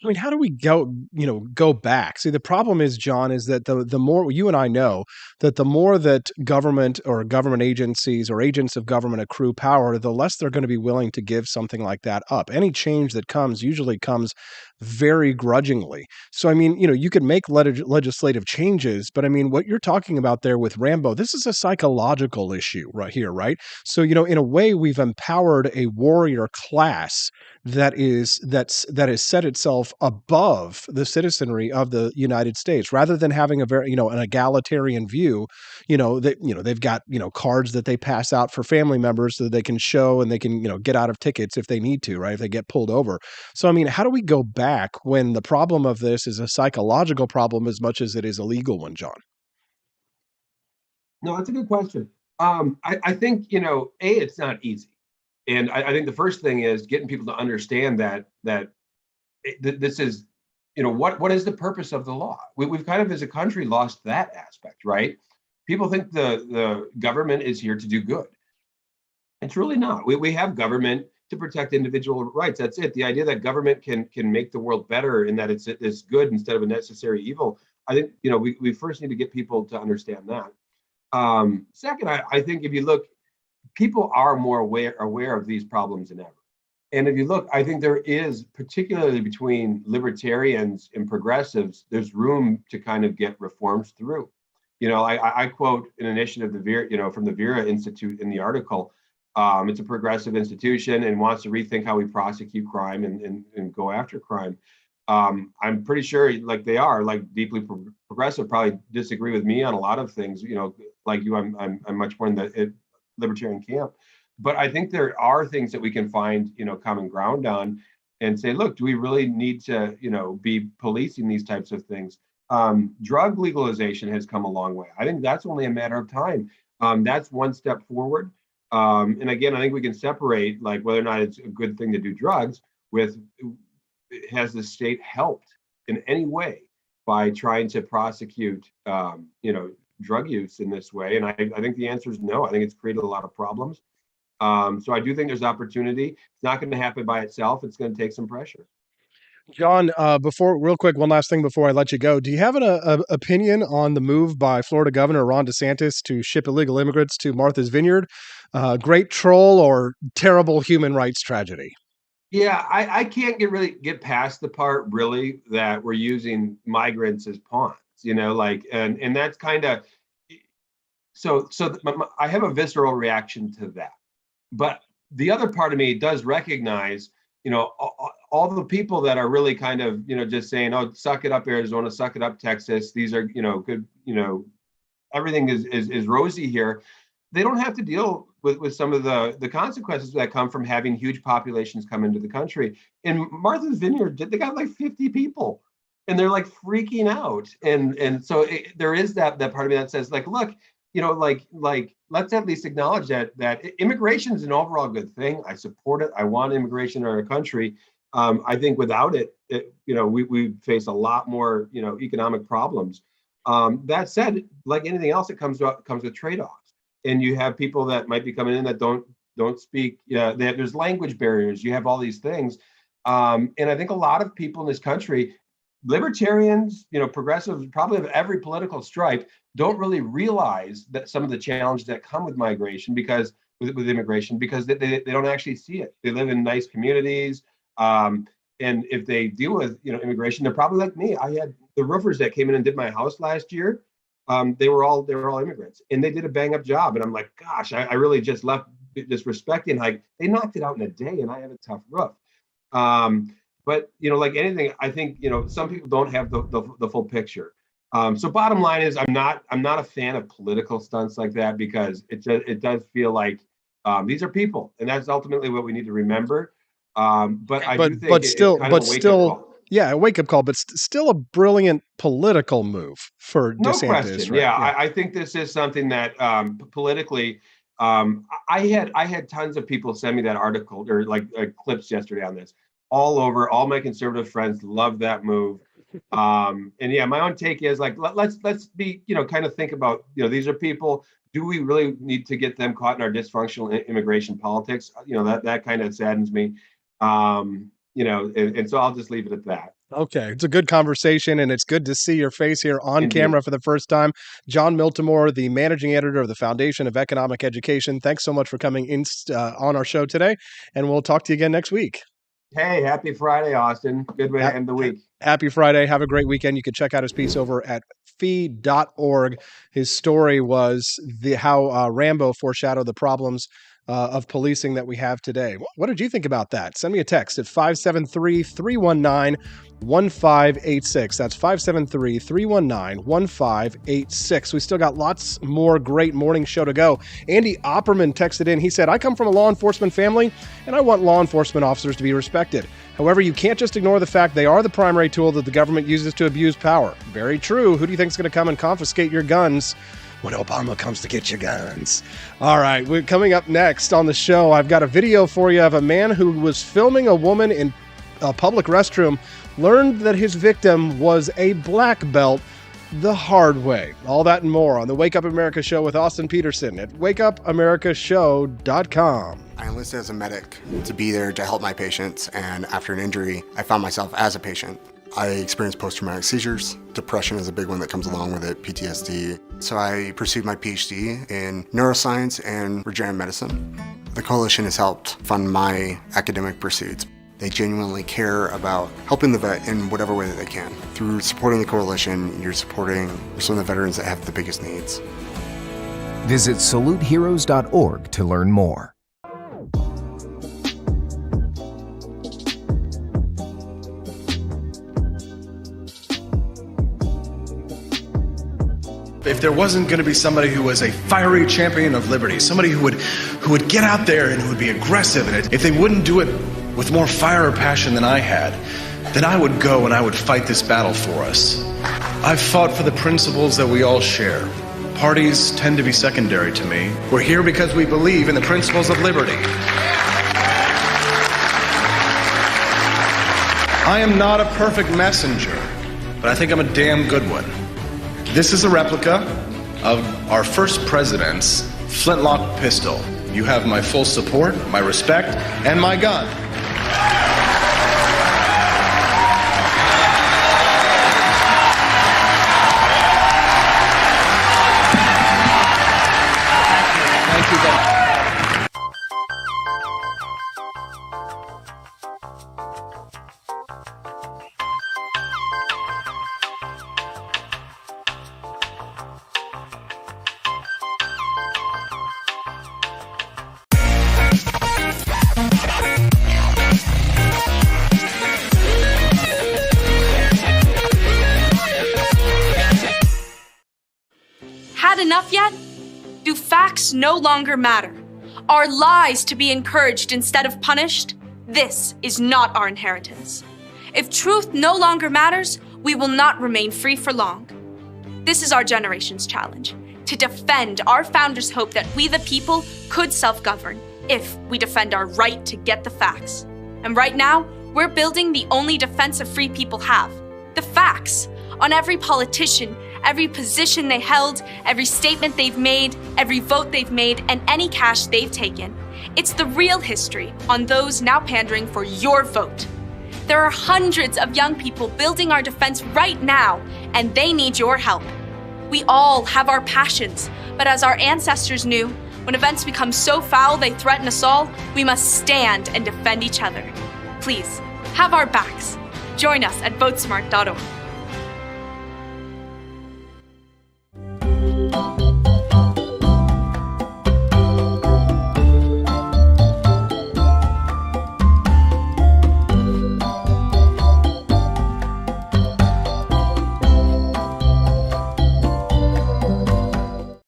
I mean, how do we go back? See, the problem is, John, is that the more you and I know that the more that government or government agencies or agents of government accrue power, the less they're going to be willing to give something like that up. Any change that comes usually comes very grudgingly. So, I mean, you could make legislative changes, but I mean, what you're talking about there with Rambo, this is a psychological issue right here, right? So, in a way, we've empowered a warrior class that has set itself above the citizenry of the United States, rather than having a very an egalitarian view. They've got cards that they pass out for family members so that they can show and they can get out of tickets if they need to, right, if they get pulled over. So I mean, how do we go back when the problem of this is a psychological problem as much as it is a legal one, John? No, that's a good question. I think it's not easy. And I think the first thing is getting people to understand that this is, what is the purpose of the law? We've kind of, as a country, lost that aspect, right? People think the government is here to do good. It's really not. We have government to protect individual rights. That's it. The idea that government can make the world better and that it's good instead of a necessary evil. I think we first need to get people to understand that. Second, I think if you look, people are more aware of these problems than ever. And if you look, I think there is, particularly between libertarians and progressives, there's room to kind of get reforms through. I quote an initiative, from the Vera Institute in the article. It's a progressive institution and wants to rethink how we prosecute crime and go after crime. I'm pretty sure, like they are, like deeply progressive, probably disagree with me on a lot of things. Like you, I'm much more in the libertarian camp, but I think there are things that we can find, common ground on, and say, look, do we really need to, be policing these types of things? Drug legalization has come a long way. I think that's only a matter of time. That's one step forward. And again, I think we can separate like whether or not it's a good thing to do drugs with, has the state helped in any way by trying to prosecute, drug use in this way? And I think the answer is no. I think it's created a lot of problems. So I do think there's opportunity. It's not going to happen by itself. It's going to take some pressure. John, real quick, one last thing before I let you go. Do you have an opinion on the move by Florida Governor Ron DeSantis to ship illegal immigrants to Martha's Vineyard? Great troll or terrible human rights tragedy? Yeah, I can't really get past the part really that we're using migrants as pawns, and that's kind of, so I have a visceral reaction to that. But the other part of me does recognize, all the people that are really kind of, just saying, oh, suck it up, Arizona, suck it up, Texas. These are, good, everything is rosy here. They don't have to deal with some of the consequences that come from having huge populations come into the country. In Martha's Vineyard, they got like 50 people and they're like freaking out. And so there is that part of me that says like, look, let's at least acknowledge that immigration is an overall good thing. I support it. I want immigration in our country. I think without it, we face a lot more, economic problems. That said, like anything else, it comes with trade-offs. And you have people that might be coming in that don't speak. There's language barriers. You have all these things, and I think a lot of people in this country, libertarians, progressives, probably of every political stripe, don't really realize that some of the challenges that come with migration with immigration, because they don't actually see it. They live in nice communities, and if they deal with immigration, they're probably like me. I had the roofers that came in and did my house last year. They were all immigrants, and they did a bang up job. And I'm like, gosh, I really just left disrespecting. Like they knocked it out in a day, and I have a tough roof. But like anything, I think some people don't have the full picture. So bottom line is, I'm not a fan of political stunts like that, because it does feel like these are people, and that's ultimately what we need to remember. But I do think it's kind of a wake-up call. Yeah, a wake-up call, but still a brilliant political move for DeSantis. No question. Right? Yeah, I think this is something that politically, I had tons of people send me that article or like clips yesterday on this. All over, all my conservative friends love that move. And yeah, my own take is like, let's be, kind of think about, these are people. Do we really need to get them caught in our dysfunctional immigration politics? That kind of saddens me. And so I'll just leave it at that. Okay, it's a good conversation, and it's good to see your face here on camera for the first time. Jon Miltimore, the managing editor of the Foundation of Economic Education. Thanks so much for coming in on our show today, and we'll talk to you again next week. Hey, happy Friday, Austin. Good way to end the week. Happy Friday. Have a great weekend. You can check out his piece over at fee.org. His story was how Rambo foreshadowed the problems of policing that we have today. What did you think about that? Send me a text at 573-319-1586. That's 573-319-1586. We still got lots more great morning show to go. Andy Opperman texted in. He said, I come from a law enforcement family, and I want law enforcement officers to be respected. However, you can't just ignore the fact they are the primary tool that the government uses to abuse power. Very true. Who do you think is going to come and confiscate your guns when Obama comes to get your guns? All right, we're coming up next on the show. I've got a video for you of a man who was filming a woman in a public restroom, learned that his victim was a black belt the hard way. All that and more on the Wake Up America show with Austin Petersen at wakeupAmericaShow.com. I enlisted as a medic to be there to help my patients, and after an injury, I found myself as a patient. I experienced post-traumatic seizures. Depression is a big one that comes along with it, PTSD. So I pursued my PhD in neuroscience and regenerative medicine. The coalition has helped fund my academic pursuits. They genuinely care about helping the vet in whatever way that they can. Through supporting the coalition, you're supporting some of the veterans that have the biggest needs. Visit saluteheroes.org to learn more. If there wasn't going to be somebody who was a fiery champion of liberty, somebody who would get out there and who would be aggressive, and if they wouldn't do it with more fire or passion than I had, then I would go and I would fight this battle for us. I've fought for the principles that we all share. Parties tend to be secondary to me. We're here because we believe in the principles of liberty. I am not a perfect messenger, but I think I'm a damn good one. This is a replica of our first president's flintlock pistol. You have my full support, my respect, and my gun. Thank you, guys. Had enough yet? Do facts no longer matter? Are lies to be encouraged instead of punished? This is not our inheritance. If truth no longer matters, we will not remain free for long. This is our generation's challenge, to defend our founders' hope that we the people could self-govern if we defend our right to get the facts. And right now, we're building the only defense of free people have, the facts, on every politician, every position they held, every statement they've made, every vote they've made, and any cash they've taken. It's the real history on those now pandering for your vote. There are hundreds of young people building our defense right now, and they need your help. We all have our passions, but as our ancestors knew, when events become so foul they threaten us all, we must stand and defend each other. Please, have our backs. Join us at votesmart.org.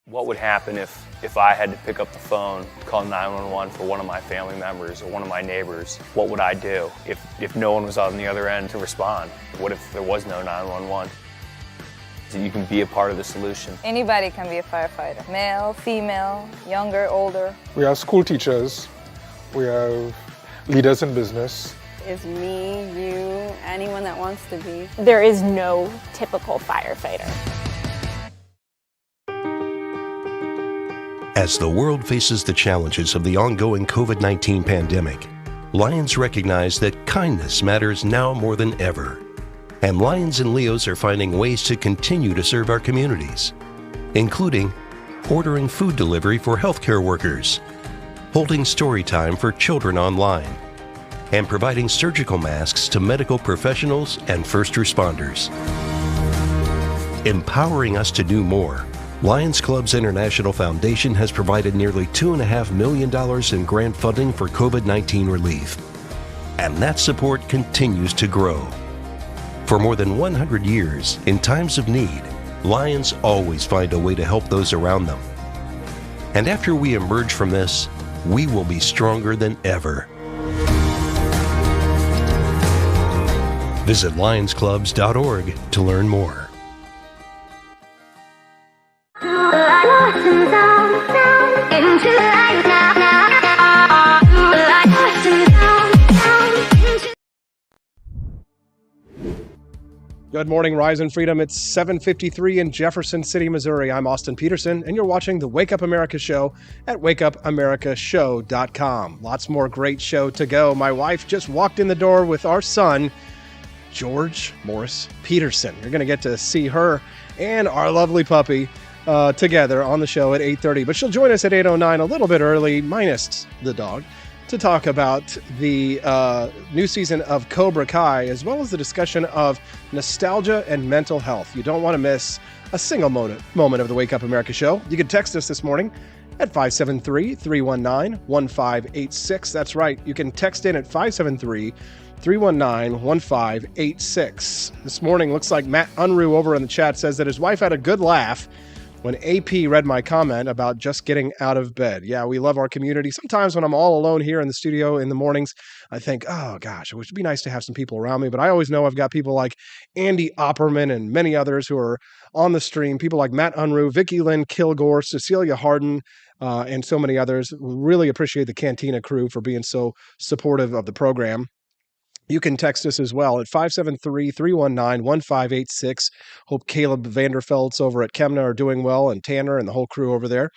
What would happen if I had to pick up the phone, call 911 for one of my family members or one of my neighbors? What would I do if no one was on the other end to respond? What if there was no 911? So you can be a part of the solution. Anybody can be a firefighter. Male, female, younger, older. We have school teachers. We have leaders in business. Is me, you, anyone that wants to be. There is no typical firefighter. As the world faces the challenges of the ongoing COVID-19 pandemic, Lions recognize that kindness matters now more than ever. And Lions and Leos are finding ways to continue to serve our communities, including ordering food delivery for healthcare workers, holding story time for children online, and providing surgical masks to medical professionals and first responders. Empowering us to do more, Lions Clubs International Foundation has provided nearly $2.5 million in grant funding for COVID-19 relief. And that support continues to grow. For more than 100 years, in times of need, Lions always find a way to help those around them. And after we emerge from this, we will be stronger than ever. Visit lionsclubs.org to learn more. Good morning, Rise and Freedom. It's 7:53 in Jefferson City, Missouri. I'm Austin Petersen, and you're watching the Wake Up America Show at wakeupAmericaShow.com. Lots more great show to go. My wife just walked in the door with our son, George Morris Petersen. You're going to get to see her and our lovely puppy together on the show at 8:30. But she'll join us at 8:09, a little bit early, minus the dog, to talk about the new season of Cobra Kai, as well as the discussion of nostalgia and mental health. You don't want to miss a single moment of the Wake Up America Show. You can text us this morning at 573-319-1586. That's right. You can text in at 573-319-1586. This morning, looks like Matt Unruh over in the chat says that his wife had a good laugh when AP read my comment about just getting out of bed. Yeah, we love our community. Sometimes when I'm all alone here in the studio in the mornings, I think, oh gosh, it would be nice to have some people around me. But I always know I've got people like Andy Opperman and many others who are on the stream, people like Matt Unruh, Vicki Lynn Kilgore, Cecilia Harden, and so many others. We really appreciate the Cantina crew for being so supportive of the program. You can text us as well at 573-319-1586. Hope Caleb Vanderfelt's over at Kemna are doing well, and Tanner and the whole crew over there.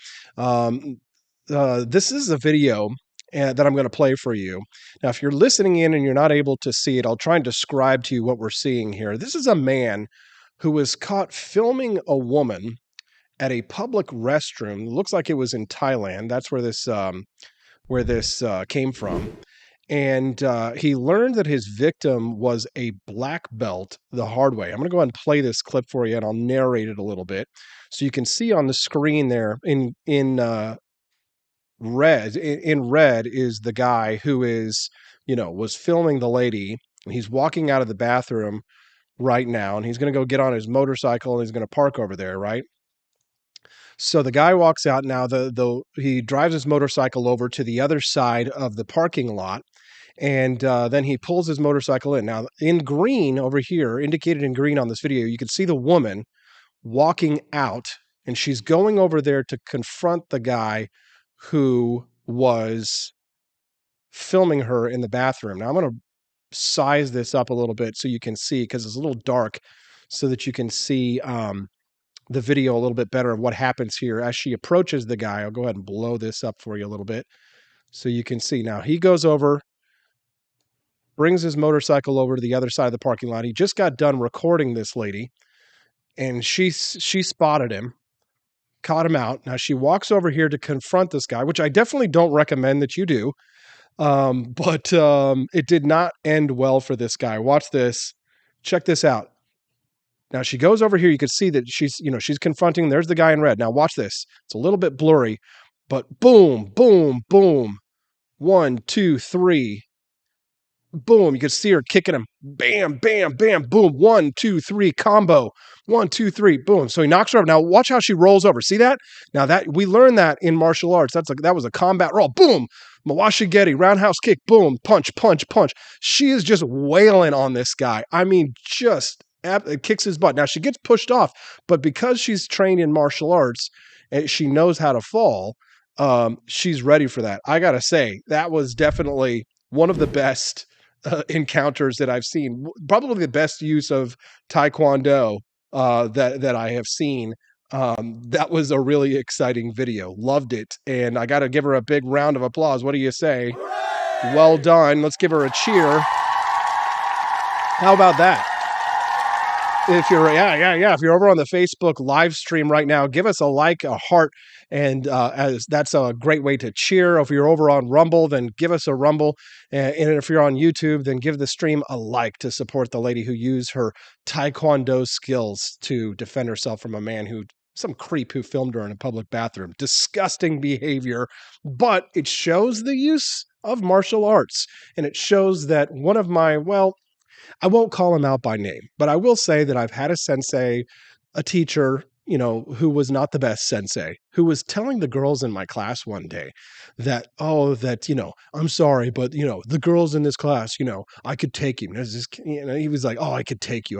This is a video that I'm going to play for you. Now, if you're listening in and you're not able to see it, I'll try and describe to you what we're seeing here. This is a man who was caught filming a woman at a public restroom. It looks like it was in Thailand. That's where this came from. And he learned that his victim was a black belt the hard way. I'm going to go ahead and play this clip for you, and I'll narrate it a little bit. So you can see on the screen there in red is the guy who is, was filming the lady. And he's walking out of the bathroom right now, and he's going to go get on his motorcycle, and he's going to park over there, right? So the guy walks out now. He drives his motorcycle over to the other side of the parking lot, and then he pulls his motorcycle in. Now, in green over here, indicated in green on this video, you can see the woman walking out, and she's going over there to confront the guy who was filming her in the bathroom. Now, I'm going to size this up a little bit so you can see, because it's a little dark, so that you can see the video a little bit better of what happens here as she approaches the guy. I'll go ahead and blow this up for you a little bit so you can see. Now he goes over, brings his motorcycle over to the other side of the parking lot. He just got done recording this lady, and she spotted him, caught him out. Now she walks over here to confront this guy, which I definitely don't recommend that you do. But it did not end well for this guy. Watch this. Check this out. Now she goes over here. You can see that she's confronting. There's the guy in red. Now watch this. It's a little bit blurry, but boom, boom, boom. 1, 2, 3. Boom. You can see her kicking him. Bam, bam, bam, boom. 1, 2, 3 combo. 1, 2, 3. Boom. So he knocks her over. Now watch how she rolls over. See that? Now that we learned that in martial arts. That was a combat roll. Boom. Mawashigeri, roundhouse kick. Boom. Punch, punch, punch. She is just wailing on this guy. I mean, just kicks his butt. Now she gets pushed off, but because she's trained in martial arts and she knows how to fall, she's ready for that. I gotta say, that was definitely one of the best encounters that I've seen. Probably the best use of Taekwondo that I have seen. That was a really exciting video. Loved it, and I gotta give her a big round of applause. What do you say? Hooray! Well done. Let's give her a cheer. How about that? if you're if you're over on the Facebook live stream right now, give us a like, a heart, and as that's a great way to cheer. If you're over on Rumble, then give us a rumble, and if you're on YouTube, then give the stream a like to support the lady who used her Taekwondo skills to defend herself from a man some creep who filmed her in a public bathroom. Disgusting behavior, but it shows the use of martial arts, and it shows that one of my, I won't call him out by name, but I will say that I've had a sensei, a teacher, who was not the best sensei, who was telling the girls in my class one day that, I'm sorry, but, the girls in this class, I could take you. He was like, oh, I could take you.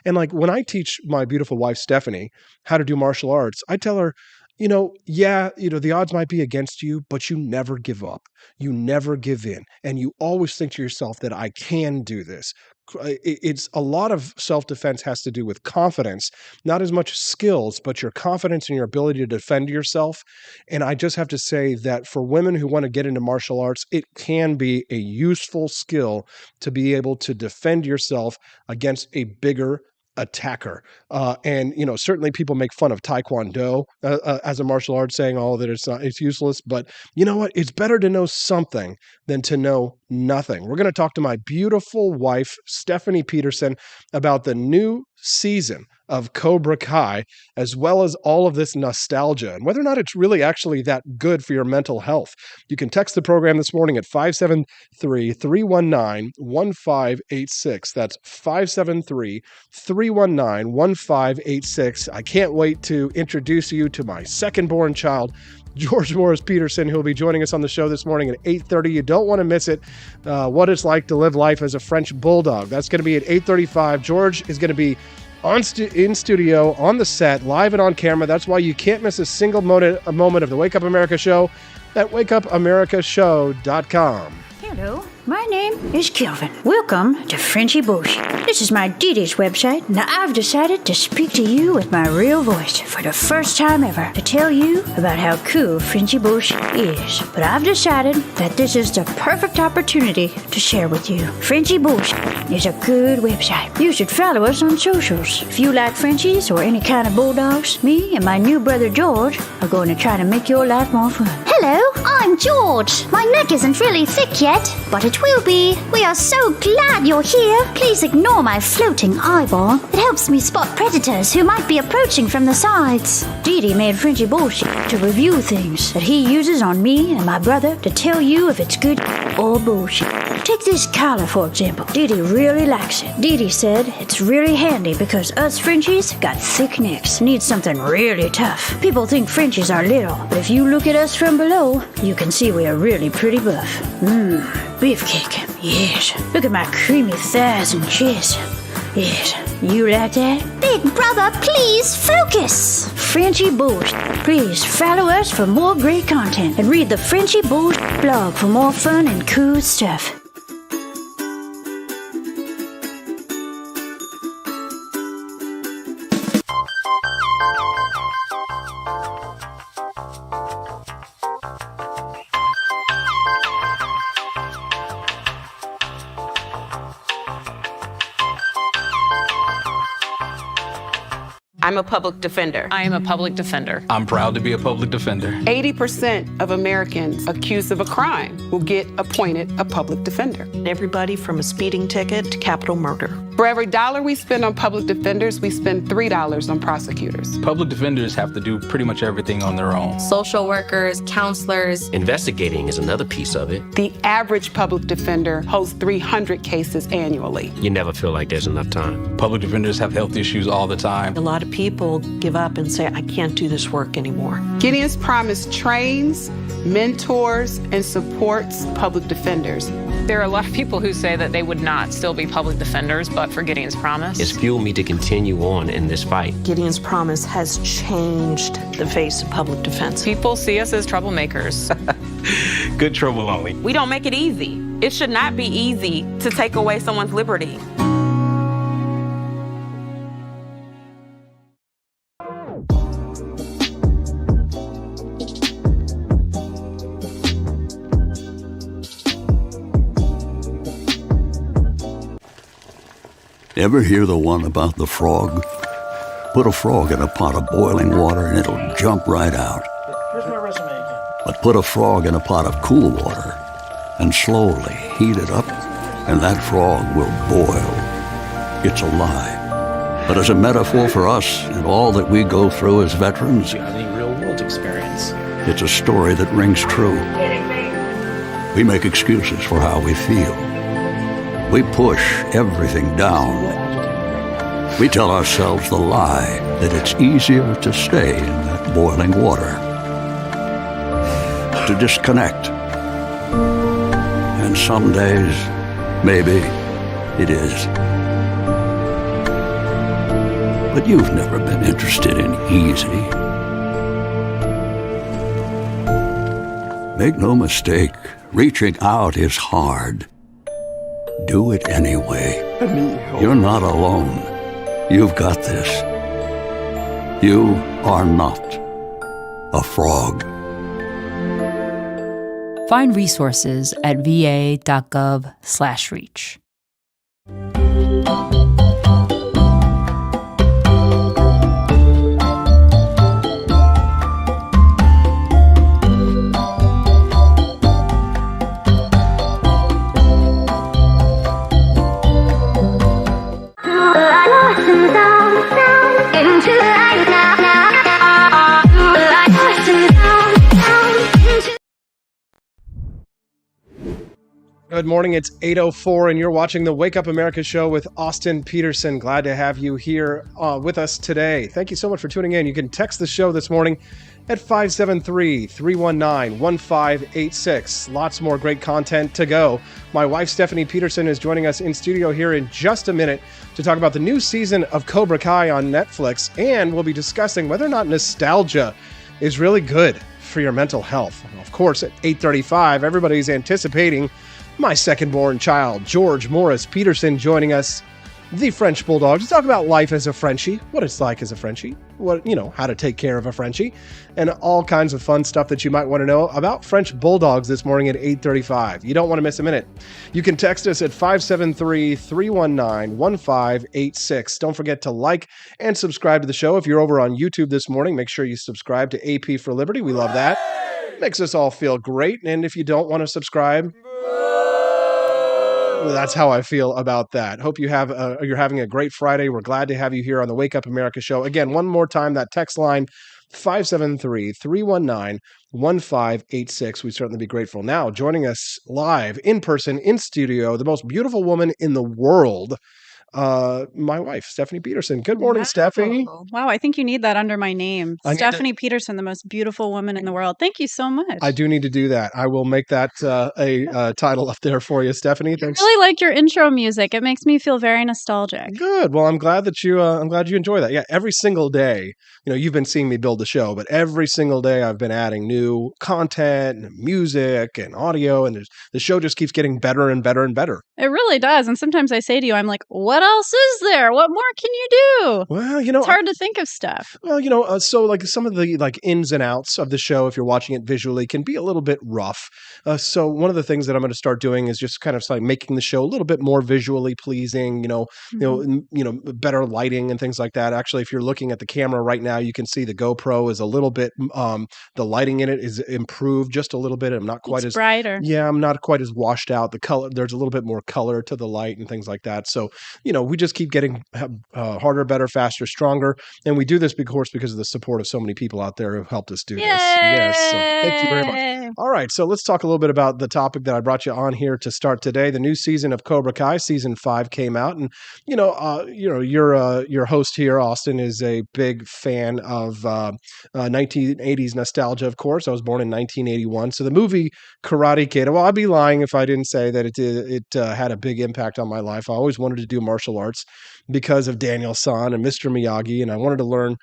And like, when I teach my beautiful wife, Stephanie, how to do martial arts, I tell her, the odds might be against you, but you never give up. You never give in. And you always think to yourself that I can do this. It's a lot of self-defense has to do with confidence, not as much skills, but your confidence in your ability to defend yourself. And I just have to say that for women who want to get into martial arts, it can be a useful skill to be able to defend yourself against a bigger attacker. And certainly people make fun of Taekwondo as a martial art, saying that it's useless, but you know what, it's better to know something than to know nothing. We're going to talk to my beautiful wife, Stephanie Petersen, about the new season of Cobra Kai, as well as all of this nostalgia and whether or not it's really actually that good for your mental health. You can text the program this morning at 573-319-1586. That's 573-319-1586. I can't wait to introduce you to my second-born child, George Morris Petersen, who will be joining us on the show this morning at 8:30. You don't want to miss it. What it's like to live life as a French Bulldog. That's going to be at 8:35. George is going to be in studio, on the set, live and on camera. That's why you can't miss a single moment of the Wake Up America show at wakeupAmericaShow.com. Hello, my name is Kelvin. Welcome to Frenchy Bush. This is my Didi's website. Now I've decided to speak to you with my real voice for the first time ever to tell you about how cool Frenchy Bush is. But I've decided that this is the perfect opportunity to share with you. Frenchy Bush is a good website. You should follow us on socials. If you like Frenchies or any kind of bulldogs, me and my new brother George are going to try to make your life more fun. Hello, I'm George. My neck isn't really thick yet, but it will be. We are so glad you're here. Please ignore my floating eyeball. It helps me spot predators who might be approaching from the sides. Didi made Frenchy bullshit to review things that he uses on me and my brother to tell you if it's good or bullshit. Take this collar, for example. Didi really likes it. Didi said it's really handy because us Frenchies got thick necks. Need something really tough. People think Frenchies are little, but if you look at us from below, you can see we are really pretty buff. Beefcake. Yes. Look at my creamy thighs and chest. Yes. You like that? Big brother, please focus. Frenchy Bush. Please follow us for more great content and read the Frenchy Bush blog for more fun and cool stuff. I'm a public defender. I am a public defender. I'm proud to be a public defender. 80% of Americans accused of a crime will get appointed a public defender. Everybody from a speeding ticket to capital murder. For every dollar we spend on public defenders, we spend $3 on prosecutors. Public defenders have to do pretty much everything on their own. Social workers, counselors. Investigating is another piece of it. The average public defender holds 300 cases annually. You never feel like there's enough time. Public defenders have health issues all the time. A lot of people give up and say, I can't do this work anymore. Gideon's Promise trains, mentors, and supports public defenders. There are a lot of people who say that they would not still be public defenders, but for Gideon's Promise. It's fueled me to continue on in this fight. Gideon's Promise has changed the face of public defense. People see us as troublemakers. Good trouble only. We don't make it easy. It should not be easy to take away someone's liberty. Ever hear the one about the frog? Put a frog in a pot of boiling water and it'll jump right out. Here's my resume again. But put a frog in a pot of cool water and slowly heat it up, and that frog will boil. It's a lie. But as a metaphor for us and all that we go through as veterans, Do you have any real-world experience? it's a story that rings true. We make excuses for how we feel. We push everything down. We tell ourselves the lie that it's easier to stay in that boiling water, to disconnect. And some days, maybe it is. But you've never been interested in easy. Make no mistake, reaching out is hard. Do it anyway. You're not alone. You've got this. You are not a frog. Find resources at va.gov/reach. Good morning. It's 8:04, and you're watching the Wake Up America show with Austin Petersen. Glad to have you here with us today. Thank you so much for tuning in. You can text the show this morning at 573-319-1586. Lots more great content to go. My wife, Stephanie Petersen, is joining us in studio here in just a minute to talk about the new season of Cobra Kai on Netflix, and we'll be discussing whether or not nostalgia is really good for your mental health. Of course, at 8:35, everybody's anticipating my second-born child, George Morris Petersen, joining us, the French Bulldog, to talk about life as a Frenchie, what it's like as a Frenchie, how to take care of a Frenchie, and all kinds of fun stuff that you might want to know about French Bulldogs this morning at 8:35. You don't want to miss a minute. You can text us at 573-319-1586. Don't forget to like and subscribe to the show. If you're over on YouTube this morning, make sure you subscribe to AP for Liberty. We love that. Makes us all feel great. And if you don't want to subscribe, that's how I feel about that. Hope you're having a great Friday. We're glad to have you here on the Wake Up America show. Again, one more time, that text line, 573-319-1586. We'd certainly be grateful. Now, joining us live in person in studio, the most beautiful woman in the world, my wife, Stephanie Petersen. Good morning, Stephanie. Wow, I think you need that under my name. Stephanie Petersen, the most beautiful woman in the world. Thank you so much. I do need to do that. I will make that a title up there for you, Stephanie. Thanks. I really like your intro music. It makes me feel very nostalgic. Good. Well, I'm glad that you enjoy that. Yeah, every single day, you've been seeing me build the show, but every single day I've been adding new content and music and audio, and the show just keeps getting better and better and better. It really does. And sometimes I say to you, I'm like, what else is there? What more can you do? Well, it's hard to think of stuff. Well, so like some of the ins and outs of the show, if you're watching it visually, can be a little bit rough. So one of the things that I'm going to start doing is just kind of like making the show a little bit more visually pleasing, better lighting and things like that. Actually, if you're looking at the camera right now, you can see the GoPro is a little bit, the lighting in it is improved just a little bit. I'm not quite as brighter. Yeah, I'm not quite as washed out. The color, there's a little bit more color to the light and things like that. So, we just keep getting harder, better, faster, stronger. And we do this, of course, because of the support of so many people out there who've helped us do this. Yes. So thank you very much. All right. So let's talk a little bit about the topic that I brought you on here to start today. The new season of Cobra Kai, season 5 came out. And, your host here, Austin, is a big fan of 1980s nostalgia, of course. I was born in 1981. So the movie Karate Kid, well, I'd be lying if I didn't say that it had a big impact on my life. I always wanted to do martial arts because of Daniel San and Mr. Miyagi, and I wanted to learn,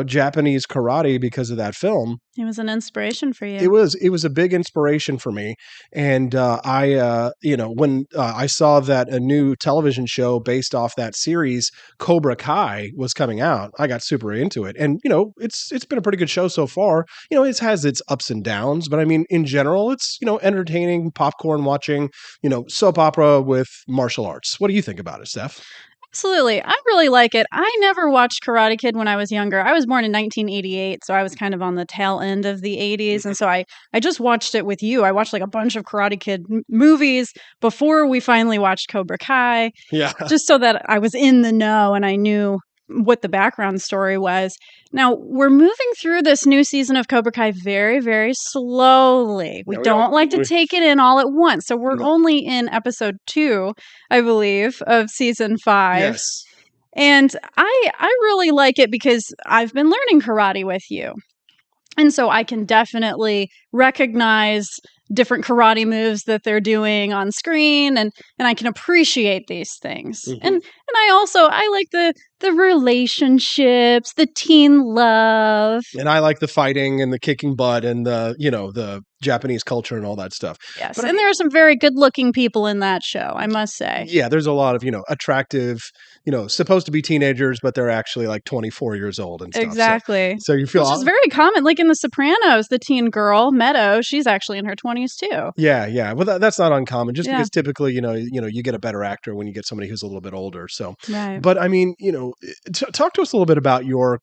Japanese karate because of that film. It was an inspiration for you. It was a big inspiration for me, and when I saw that a new television show based off that series, Cobra Kai, was coming out, I got super into it, and it's been a pretty good show so far. It has its ups and downs, but I mean, in general, it's entertaining, popcorn watching, soap opera with martial arts. What do you think about it, Steph? Absolutely. I really like it. I never watched Karate Kid when I was younger. I was born in 1988, so I was kind of on the tail end of the 80s. And so I just watched it with you. I watched like a bunch of Karate Kid movies before we finally watched Cobra Kai. Yeah. Just so that I was in the know and I knew what the background story was. Now, we're moving through this new season of Cobra Kai very, very slowly. We don't like to take it in all at once. So we're only in episode 2, I believe, of season 5. Yes. And I really like it because I've been learning karate with you. And so I can definitely recognize different karate moves that they're doing on screen, and I can appreciate these things. And I like the relationships, the teen love. And I like the fighting and the kicking butt and the Japanese culture and all that stuff. Yes. But there are some very good-looking people in that show, I must say. Yeah, there's a lot of, attractive, supposed to be teenagers, but they're actually like 24 years old and stuff. Exactly. So you feel... Which is very common. Like in The Sopranos, the teen girl, Meadow, she's actually in her 20s too. Yeah. Well, that's not uncommon, just because typically, you get a better actor when you get somebody who's a little bit older. So, right. But I mean, talk to us a little bit about your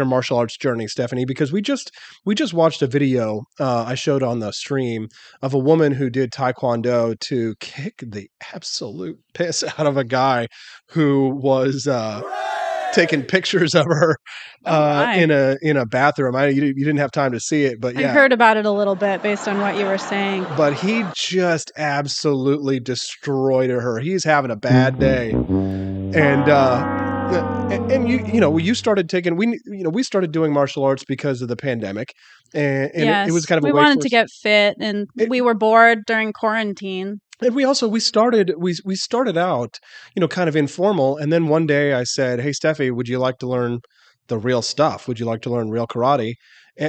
martial arts journey, Stephanie, because we just watched a video I showed on the stream of a woman who did Taekwondo to kick the absolute piss out of a guy who was taking pictures of her in a bathroom. You didn't have time to see it, but yeah. I heard about it a little bit based on what you were saying. But he just absolutely destroyed her. He's having a bad day. And you started taking we started doing martial arts because of the pandemic, and yes, it was kind of we wanted to get fit, and we were bored during quarantine. And we started out, kind of informal. And then one day I said, "Hey, Steffi, would you like to learn the real stuff? Would you like to learn real karate?"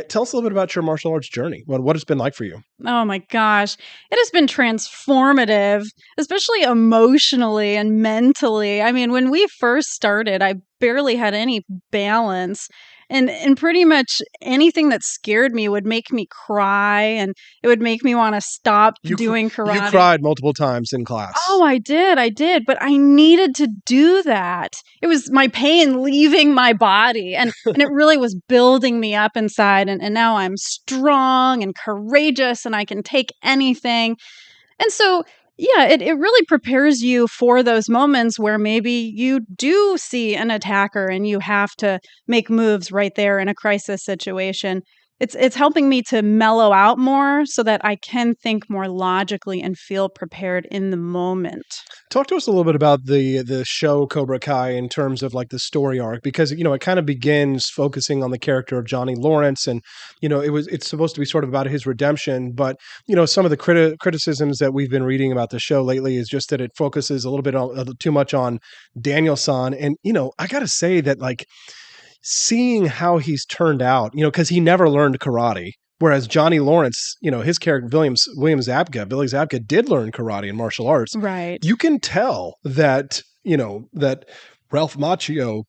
Tell us a little bit about your martial arts journey. What it's been like for you. Oh my gosh. It has been transformative, especially emotionally and mentally. I mean, when we first started, I barely had any balance. And pretty much anything that scared me would make me cry, and it would make me want to stop doing karate. You cried multiple times in class. Oh, I did. But I needed to do that. It was my pain leaving my body, and it really was building me up inside. And now I'm strong and courageous, and I can take anything. And so, yeah, it really prepares you for those moments where maybe you do see an attacker and you have to make moves right there in a crisis situation. It's helping me to mellow out more so that I can think more logically and feel prepared in the moment. Talk to us a little bit about the show Cobra Kai in terms of like the story arc, because it kind of begins focusing on the character of Johnny Lawrence, and it's supposed to be sort of about his redemption, but some of the criticisms that we've been reading about the show lately is just that it focuses a little bit too much on Daniel-san, and I got to say that like seeing how he's turned out, because he never learned karate. Whereas Johnny Lawrence, his character, Billy Zabka did learn karate and martial arts. Right. You can tell that, that Ralph Macchio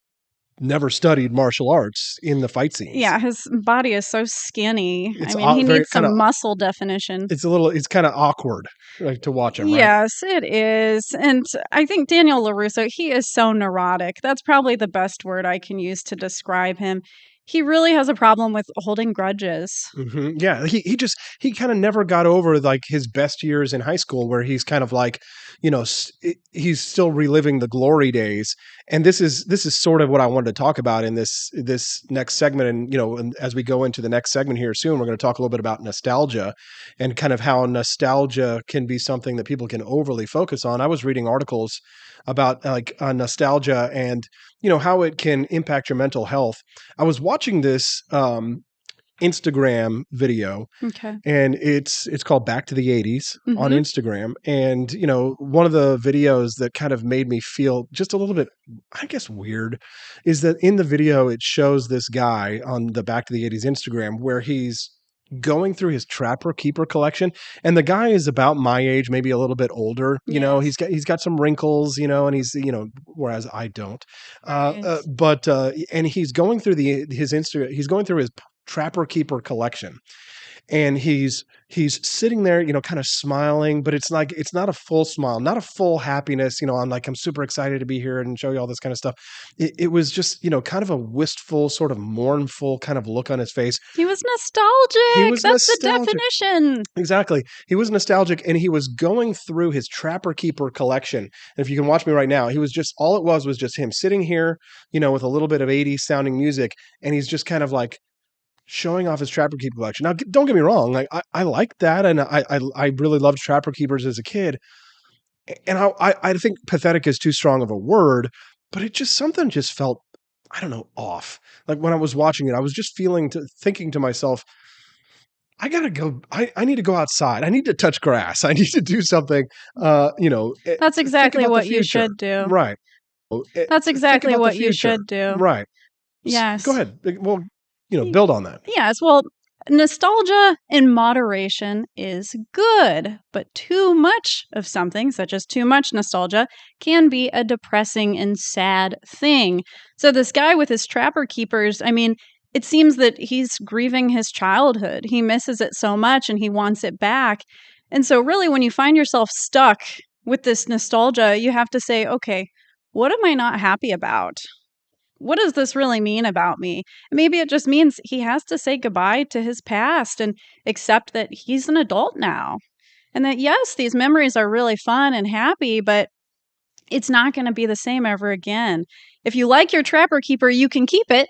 never studied martial arts in the fight scenes. Yeah, his body is so skinny. He needs some muscle definition. It's kind of awkward to watch him, right? Yes, it is. And I think Daniel LaRusso, he is so neurotic. That's probably the best word I can use to describe him. He really has a problem with holding grudges. Mm-hmm. Yeah, he kind of never got over like his best years in high school, where he's kind of like, he's still reliving the glory days. And this is sort of what I wanted to talk about in this next segment. And as we go into the next segment here soon, we're going to talk a little bit about nostalgia and kind of how nostalgia can be something that people can overly focus on. I was reading articles about like nostalgia and how it can impact your mental health. I was watching this Instagram video, and it's called Back to the 80s on Instagram. And one of the videos that kind of made me feel just a little bit, I guess, weird is that in the video it shows this guy on the Back to the 80s Instagram where he's going through his Trapper Keeper collection, and the guy is about my age, maybe a little bit older. He's got some wrinkles, and he's whereas I don't. Right. But he's going through his Trapper Keeper collection. and he's sitting there, kind of smiling, but it's like it's not a full smile, not a full happiness. I'm super excited to be here and show you all this kind of stuff. It was just kind of a wistful, sort of mournful kind of look on his face. He was nostalgic. That's the definition. Exactly. He was nostalgic, and he was going through his Trapper Keeper collection. And if you can watch me right now, he was just all it was just him sitting here, with a little bit of 80s sounding music, and he's just kind of like showing off his Trapper Keeper collection. Now, don't get me wrong, like I like that, and I really loved Trapper Keepers as a kid. And I think pathetic is too strong of a word, but something just felt, I don't know, off. Like when I was watching it, I was just thinking to myself, I gotta go. I need to go outside. I need to touch grass. I need to do something. That's exactly what you should do. Right. That's exactly what you should do. Right. Yes. Go ahead. Well, build on that. Yes. Well, nostalgia in moderation is good, but too much of something, such as too much nostalgia, can be a depressing and sad thing. So this guy with his Trapper Keepers, it seems that he's grieving his childhood. He misses it so much and he wants it back. And so really, when you find yourself stuck with this nostalgia, you have to say, okay, what am I not happy about? What does this really mean about me? Maybe it just means he has to say goodbye to his past and accept that he's an adult now. And that, yes, these memories are really fun and happy, but it's not going to be the same ever again. If you like your Trapper Keeper, you can keep it.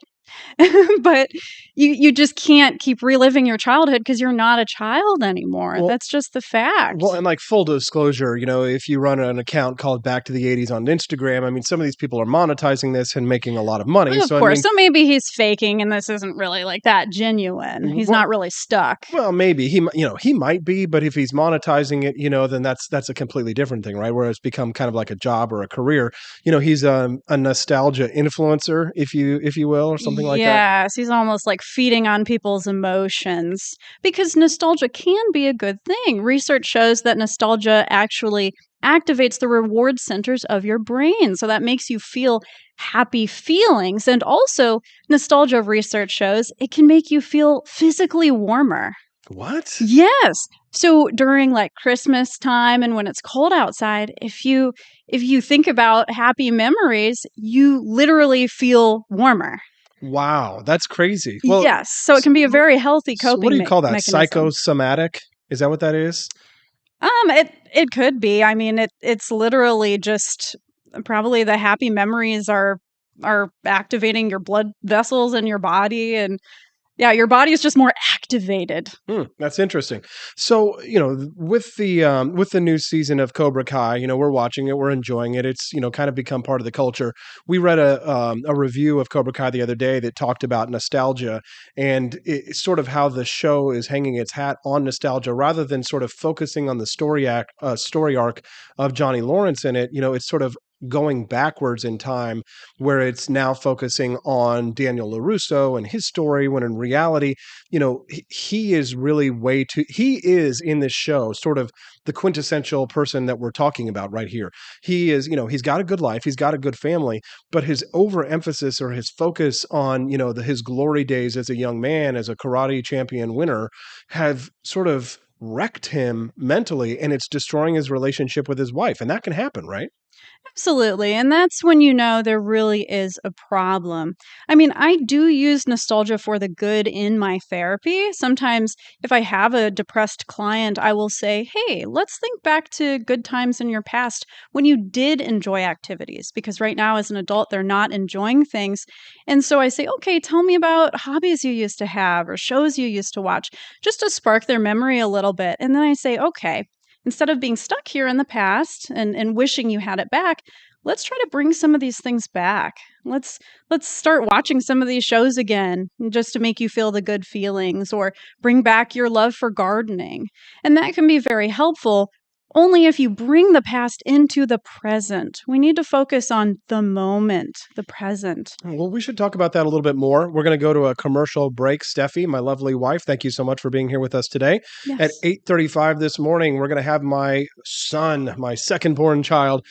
But you just can't keep reliving your childhood because you're not a child anymore. Well, that's just the fact. Well, and like full disclosure, if you run an account called Back to the 80s on Instagram, some of these people are monetizing this and making a lot of money. Of course. So maybe he's faking and this isn't really like that genuine. He's not really stuck. Well, maybe he might be, but if he's monetizing it, then that's a completely different thing, right? Where it's become kind of like a job or a career. He's a nostalgia influencer, if you will, or something like that. Yes, he's almost like feeding on people's emotions because nostalgia can be a good thing. Research shows that nostalgia actually activates the reward centers of your brain. So that makes you feel happy feelings. And also, nostalgia research shows it can make you feel physically warmer. What? Yes. So during like Christmas time and when it's cold outside, if you think about happy memories, you literally feel warmer. Wow, that's crazy. Well, yes, so it can be a very healthy coping mechanism. What do you call that? Psychosomatic? Is that what that is? It could be. It's literally just probably the happy memories are activating your blood vessels in your body, and yeah, your body is just more activated. That's interesting. So, with the new season of Cobra Kai, we're watching it, we're enjoying it. It's, kind of become part of the culture. We read a review of Cobra Kai the other day that talked about nostalgia and it's sort of how the show is hanging its hat on nostalgia rather than sort of focusing on the story arc of Johnny Lawrence in it. It's sort of going backwards in time where it's now focusing on Daniel LaRusso and his story when in reality, he is really he is in this show sort of the quintessential person that we're talking about right here. He is, he's got a good life, he's got a good family, but his overemphasis or his focus on, his glory days as a young man, as a karate champion winner have sort of wrecked him mentally, and it's destroying his relationship with his wife. And that can happen, right? Absolutely. And that's when there really is a problem. I do use nostalgia for the good in my therapy. Sometimes if I have a depressed client, I will say, hey, let's think back to good times in your past when you did enjoy activities. Because right now as an adult, they're not enjoying things. And so I say, okay, tell me about hobbies you used to have or shows you used to watch, just to spark their memory a little bit. And then I say, okay, instead of being stuck here in the past and wishing you had it back, let's try to bring some of these things back. Let's start watching some of these shows again just to make you feel the good feelings or bring back your love for gardening. And that can be very helpful only if you bring the past into the present. We need to focus on the moment, the present. Well, we should talk about that a little bit more. We're going to go to a commercial break. Steffi, my lovely wife, thank you so much for being here with us today. Yes. At 8:35 this morning, we're going to have my son, my second-born child,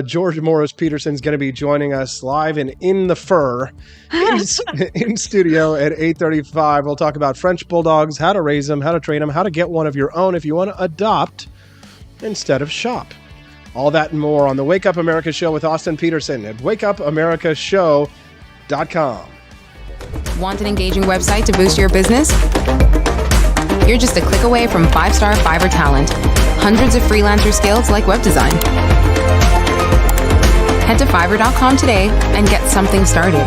George Morris Peterson, is going to be joining us live and in the fur in studio at 8:35. We'll talk about French Bulldogs, how to raise them, how to train them, how to get one of your own if you want to adopt instead of shop. All that and more on the Wake Up America Show with Austin Petersen at wakeupAmericaShow.com. Want an engaging website to boost your business? You're just a click away from 5-star Fiverr talent. Hundreds of freelancer skills like web design. Head to Fiverr.com today and get something started.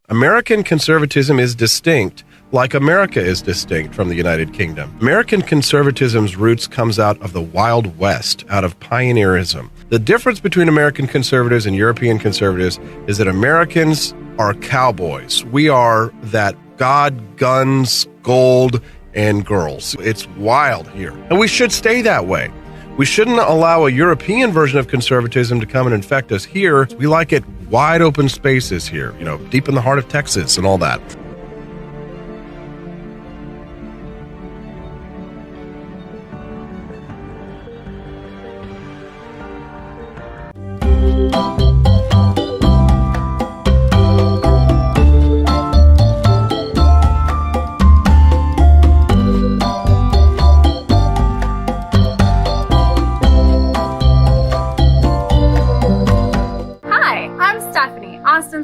American conservatism is distinct, like America is distinct from the United Kingdom. American conservatism's roots comes out of the Wild West, out of pioneerism. The difference between American conservatives and European conservatives is that Americans are cowboys. We are that God, guns, gold, and girls. It's wild here. And we should stay that way. We shouldn't allow a European version of conservatism to come and infect us here. We like it wide open spaces here, deep in the heart of Texas and all that.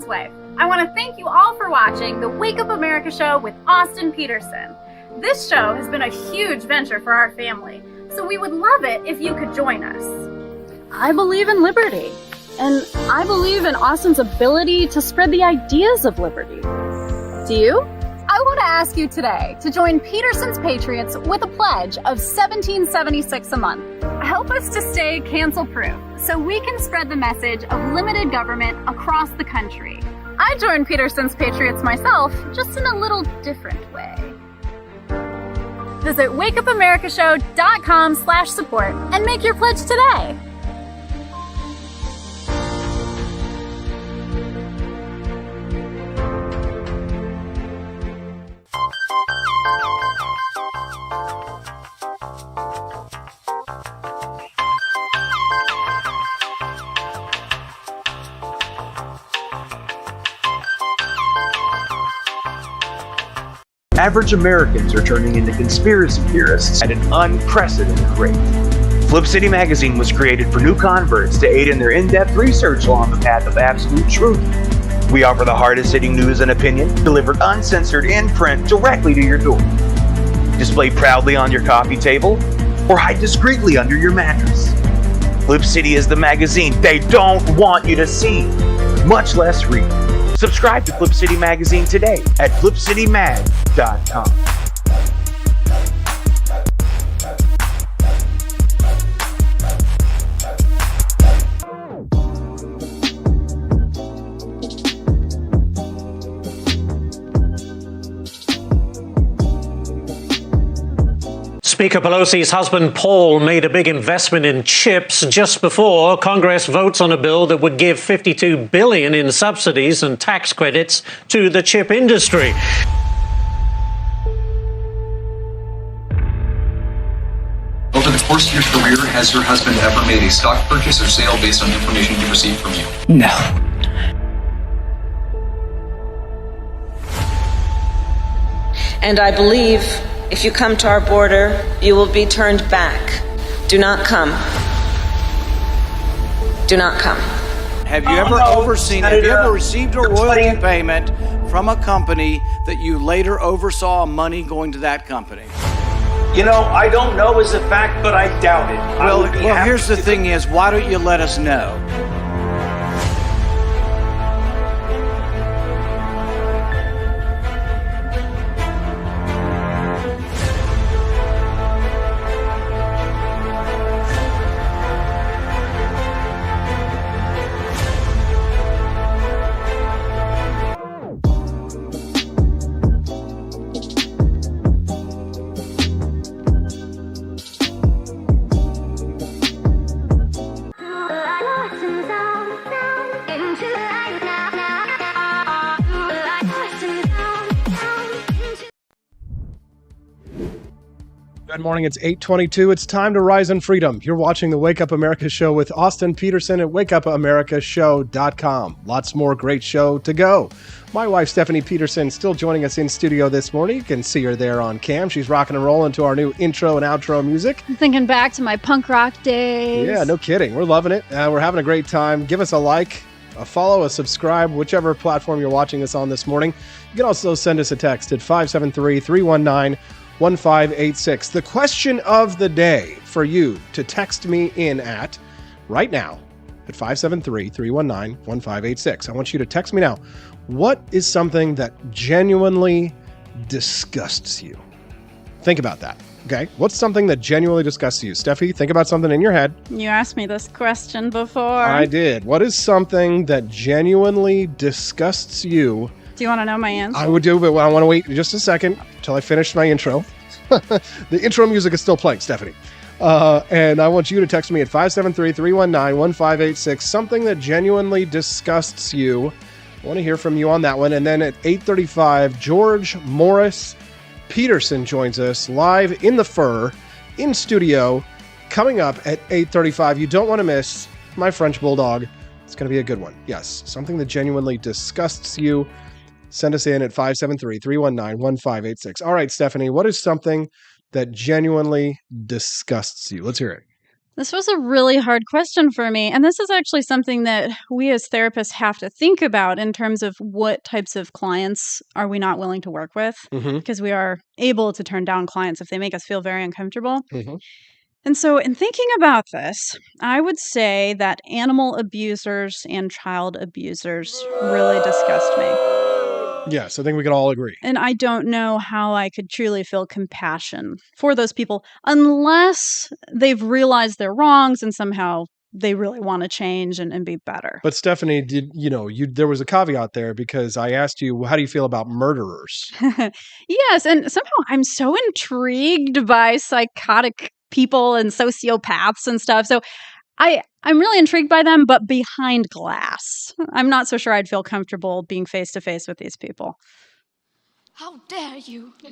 Wife. I want to thank you all for watching the Wake Up America Show with Austin Petersen. This show has been a huge venture for our family, so we would love it if you could join us. I believe in liberty, and I believe in Austin's ability to spread the ideas of liberty. Do you? I want to ask you today to join Petersen's Patriots with a pledge of $17.76 a month. Help us to stay cancel-proof so we can spread the message of limited government across the country. I joined Petersen's Patriots myself, just in a little different way. Visit wakeupAmericaShow.com/support and make your pledge today. Average Americans are turning into conspiracy theorists at an unprecedented rate. Flip City Magazine was created for new converts to aid in their in-depth research along the path of absolute truth. We offer the hardest-hitting news and opinion, delivered uncensored in print directly to your door. Display proudly on your coffee table, or hide discreetly under your mattress. Flip City is the magazine they don't want you to see, much less read. Subscribe to Flip City Magazine today at flipcitymag.com. Speaker Pelosi's husband, Paul, made a big investment in chips just before Congress votes on a bill that would give $52 billion in subsidies and tax credits to the chip industry. Over the course of your career, has your husband ever made a stock purchase or sale based on information he received from you? No. And I believe if you come to our border, you will be turned back. Do not come. Do not come. Have you ever received a royalty payment from a company that you later oversaw money going to that company? You know, I don't know as a fact, but I doubt it. Well, here's the thing is, why don't you let us know? Good morning. It's 8:22. It's time to rise in freedom. You're watching the Wake Up America show with Austin Petersen at wakeupAmericaShow.com. Lots more great show to go. My wife, Stephanie Petersen, still joining us in studio this morning. You can see her there on cam. She's rocking and rolling to our new intro and outro music. I'm thinking back to my punk rock days. Yeah, no kidding. We're loving it. We're having a great time. Give us a like, a follow, a subscribe, whichever platform you're watching us on this morning. You can also send us a text at 573-319-1586. The question of the day for you to text me in at right now at 573-319-1586. I want you to text me now. What is something that genuinely disgusts you? Think about that. Okay. What's something that genuinely disgusts you? Steffi, think about something in your head. You asked me this question before. I did. What is something that genuinely disgusts you? Do you want to know my answer? I would do, but I want to wait just a second until I finish my intro. The intro music is still playing, Stephanie. And I want you to text me at 573-319-1586. Something that genuinely disgusts you. I want to hear from you on that one. And then at 8:35, George Morris Petersen joins us live in the fur, in studio, coming up at 8:35. You don't want to miss my French Bulldog. It's going to be a good one. Yes, something that genuinely disgusts you. Send us in at 573-319-1586. All right, Stephanie, what is something that genuinely disgusts you? Let's hear it. This was a really hard question for me. And this is actually something that we as therapists have to think about in terms of what types of clients are we not willing to work with, because we are able to turn down clients if they make us feel very uncomfortable. And so in thinking about this, I would say that animal abusers and child abusers really disgust me. Yes, I think we can all agree. And I don't know how I could truly feel compassion for those people unless they've realized their wrongs and somehow they really want to change and be better. But Stephanie, there was a caveat there because I asked you, how do you feel about murderers? Yes, and somehow I'm so intrigued by psychotic people and sociopaths and stuff. So I'm really intrigued by them, but behind glass. I'm not so sure I'd feel comfortable being face to face with these people. How dare you? How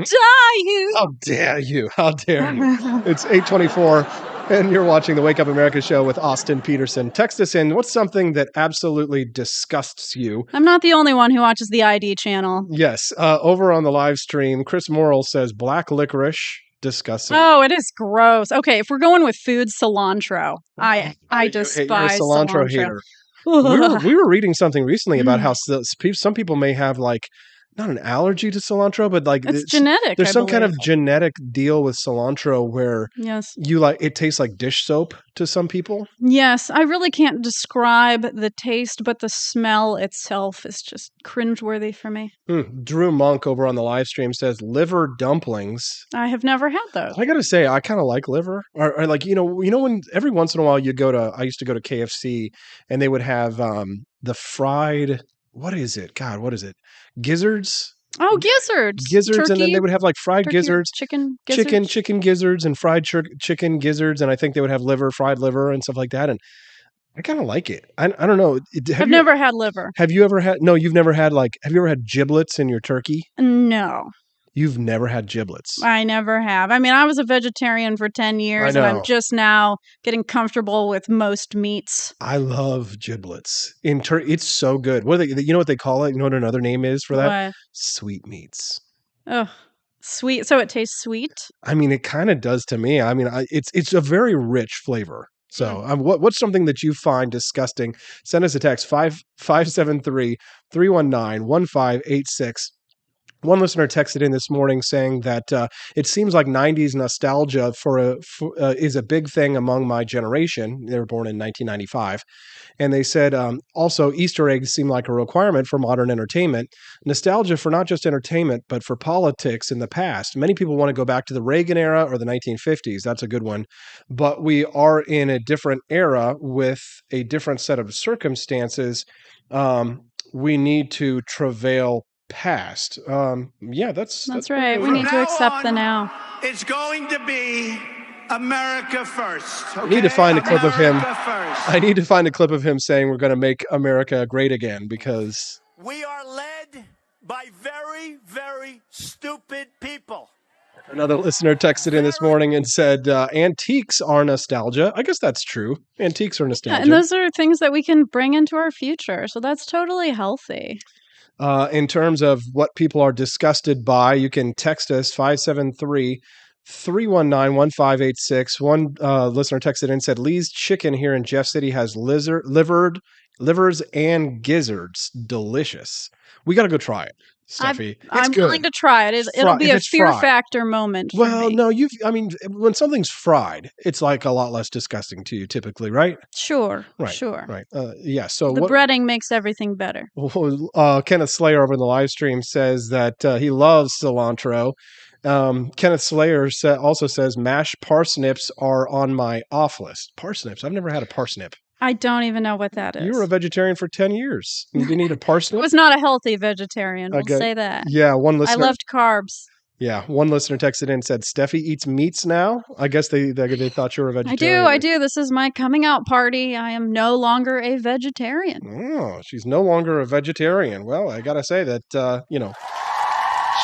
dare you? How dare you? How dare you? It's 8:24, and you're watching the Wake Up America show with Austin Petersen. Text us in. What's something that absolutely disgusts you? I'm not the only one who watches the ID channel. Yes. Over on the live stream, Chris Morrill says black licorice. Disgusting. Oh, it is gross. Okay, if we're going with food, cilantro. I despise you're a cilantro hater. We were reading something recently about how some people may have not an allergy to cilantro, but it's genetic. There's some kind of genetic deal with cilantro where it tastes like dish soap to some people. Yes, I really can't describe the taste, but the smell itself is just cringeworthy for me. Drew Monk over on the live stream says liver dumplings. I have never had those. I gotta say, I kind of like liver. Or when every once in a while I used to go to KFC and they would have the fried. What is it? God, what is it? Gizzards? Oh, gizzards. Gizzards, turkey, and then they would have fried gizzards. Chicken gizzards and fried chicken gizzards, and I think they would have fried liver and stuff like that, and I kind of like it. I don't know. I've never had liver. Have you ever had, no, you've never had have you ever had giblets in your turkey? No. You've never had giblets? I never have. I mean, I was a vegetarian for 10 years, and I'm just now getting comfortable with most meats. I love giblets. In turkey, it's so good. What are they, you know what they call it? You know what another name is for that? What? Sweetmeats. Oh, sweet. So it tastes sweet? I mean, it kind of does to me. I mean, it's a very rich flavor. So what's something that you find disgusting? Send us a text, 573-319-1586. One listener texted in this morning saying that it seems like 90s nostalgia is a big thing among my generation. They were born in 1995. And they said, also, Easter eggs seem like a requirement for modern entertainment. Nostalgia for not just entertainment, but for politics in the past. Many people want to go back to the Reagan era or the 1950s. That's a good one. But we are in a different era with a different set of circumstances. We need to travail past. That's right. We need to accept the now. It's going to be America first. Okay? I need to find a clip of him. I need to find a clip of him saying we're going to make America great again, because we are led by very, very stupid people. Another listener texted in this morning and said, antiques are nostalgia. I guess that's true. Antiques are nostalgia. Yeah, and those are things that we can bring into our future. So that's totally healthy. In terms of what people are disgusted by, you can text us 573-319-1586. One listener texted in and said, Lee's Chicken here in Jeff City has livers and gizzards. Delicious. We got to go try it, Steffi. I'm willing to try it. It'll be a fear factor moment for me. No, when something's fried, it's like a lot less disgusting to you typically, right? Sure, Right. sure. Right. Yeah. So The breading makes everything better. Kenneth Slayer over in the live stream says that he loves cilantro. Kenneth Slayer also says mashed parsnips are on my off list. Parsnips? I've never had a parsnip. I don't even know what that is. You were a vegetarian for 10 years. You didn't eat a parsnip? I was not a healthy vegetarian. We'll say that. Yeah, one listener. I loved carbs. Yeah, one listener texted in and said, Steffi eats meats now? I guess they thought you were a vegetarian. I do. This is my coming out party. I am no longer a vegetarian. Oh, she's no longer a vegetarian. Well, I got to say that,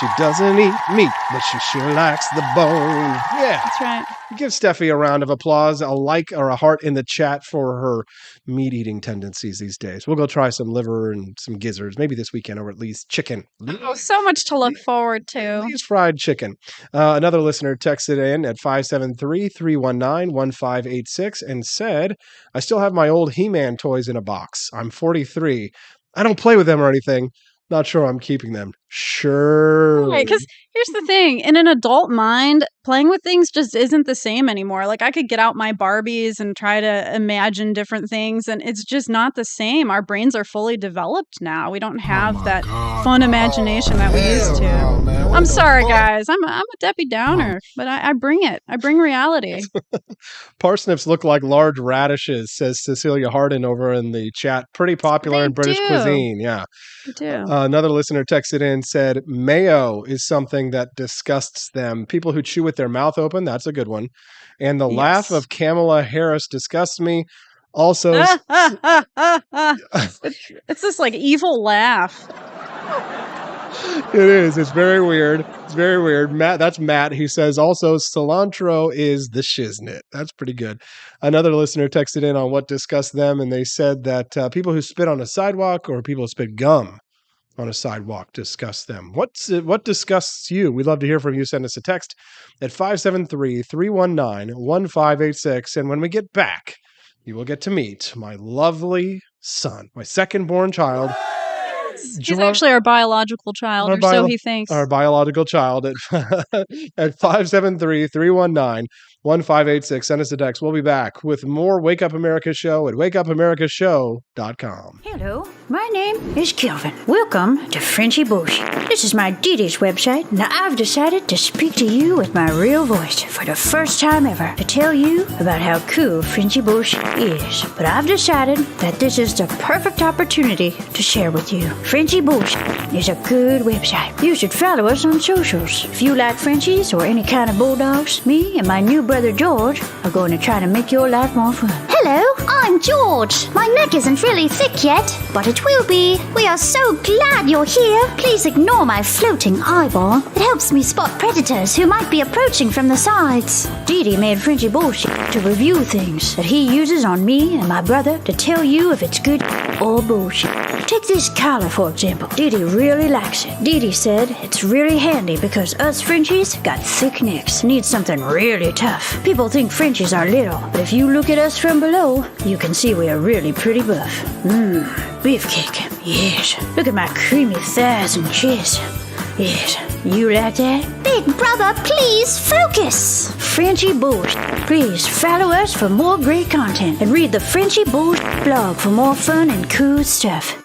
she doesn't eat meat, but she sure likes the bone. Yeah. That's right. Give Steffi a round of applause, a like or a heart in the chat for her meat-eating tendencies these days. We'll go try some liver and some gizzards, maybe this weekend, or at least chicken. Oh, so much to look forward to. Lee's fried chicken. Another listener texted in at 573-319-1586 and said, I still have my old He-Man toys in a box. I'm 43. I don't play with them or anything. Not sure I'm keeping them. Sure. Right, because here's the thing. In an adult mind, playing with things just isn't the same anymore. Like, I could get out my Barbies and try to imagine different things, and it's just not the same. Our brains are fully developed now. We don't have that fun imagination that we used to. I'm sorry, guys. I'm a Debbie Downer, but I bring it. I bring reality. Parsnips look like large radishes, says Cecilia Harden over in the chat. Pretty popular in British cuisine. Yeah. They do. Another listener texted in and said, mayo is something that disgusts them. People who chew with their mouth open, that's a good one. And the laugh of Kamala Harris disgusts me. Also, it's this like evil laugh. It is. It's very weird. It's very weird. That's Matt. He says also cilantro is the shiznit. That's pretty good. Another listener texted in on what disgusts them, and they said that people who spit on a sidewalk or people who spit gum on a sidewalk disgust them. What disgusts you? We'd love to hear from you. Send us a text at 573-319-1586. And when we get back, you will get to meet my lovely son, my second-born child. He's actually our biological child, or so he thinks. Our biological child at 573-319-1586. Send us a text. We'll be back with more Wake Up America Show at wakeupAmericaShow.com. Hello, my name is Kelvin. Welcome to Frenchy Bullshit. This is my Diddy's website. Now I've decided to speak to you with my real voice for the first time ever to tell you about how cool Frenchy Bullshit is. But I've decided that this is the perfect opportunity to share with you. Frenchy Bullshit is a good website. You should follow us on socials. If you like Frenchies or any kind of bulldogs, me and my new brother George are going to try to make your life more fun. Hello, I'm George. My neck isn't really thick yet, but it will be. We are so glad you're here. Please ignore my floating eyeball. It helps me spot predators who might be approaching from the sides. Didi made Frenchy Bullshit to review things that he uses on me and my brother to tell you if it's good or bullshit. Take this collar, for example. Didi really likes it. Didi said it's really handy because us Frenchies got thick necks. Need something really tough. People think Frenchies are little, but if you look at us from below, you can see we are really pretty buff. Beefcake. Yes. Look at my creamy thighs and chest. Yes. You like that? Big brother, please focus. Frenchy Bullshit. Please follow us for more great content and read the Frenchy Bullshit blog for more fun and cool stuff.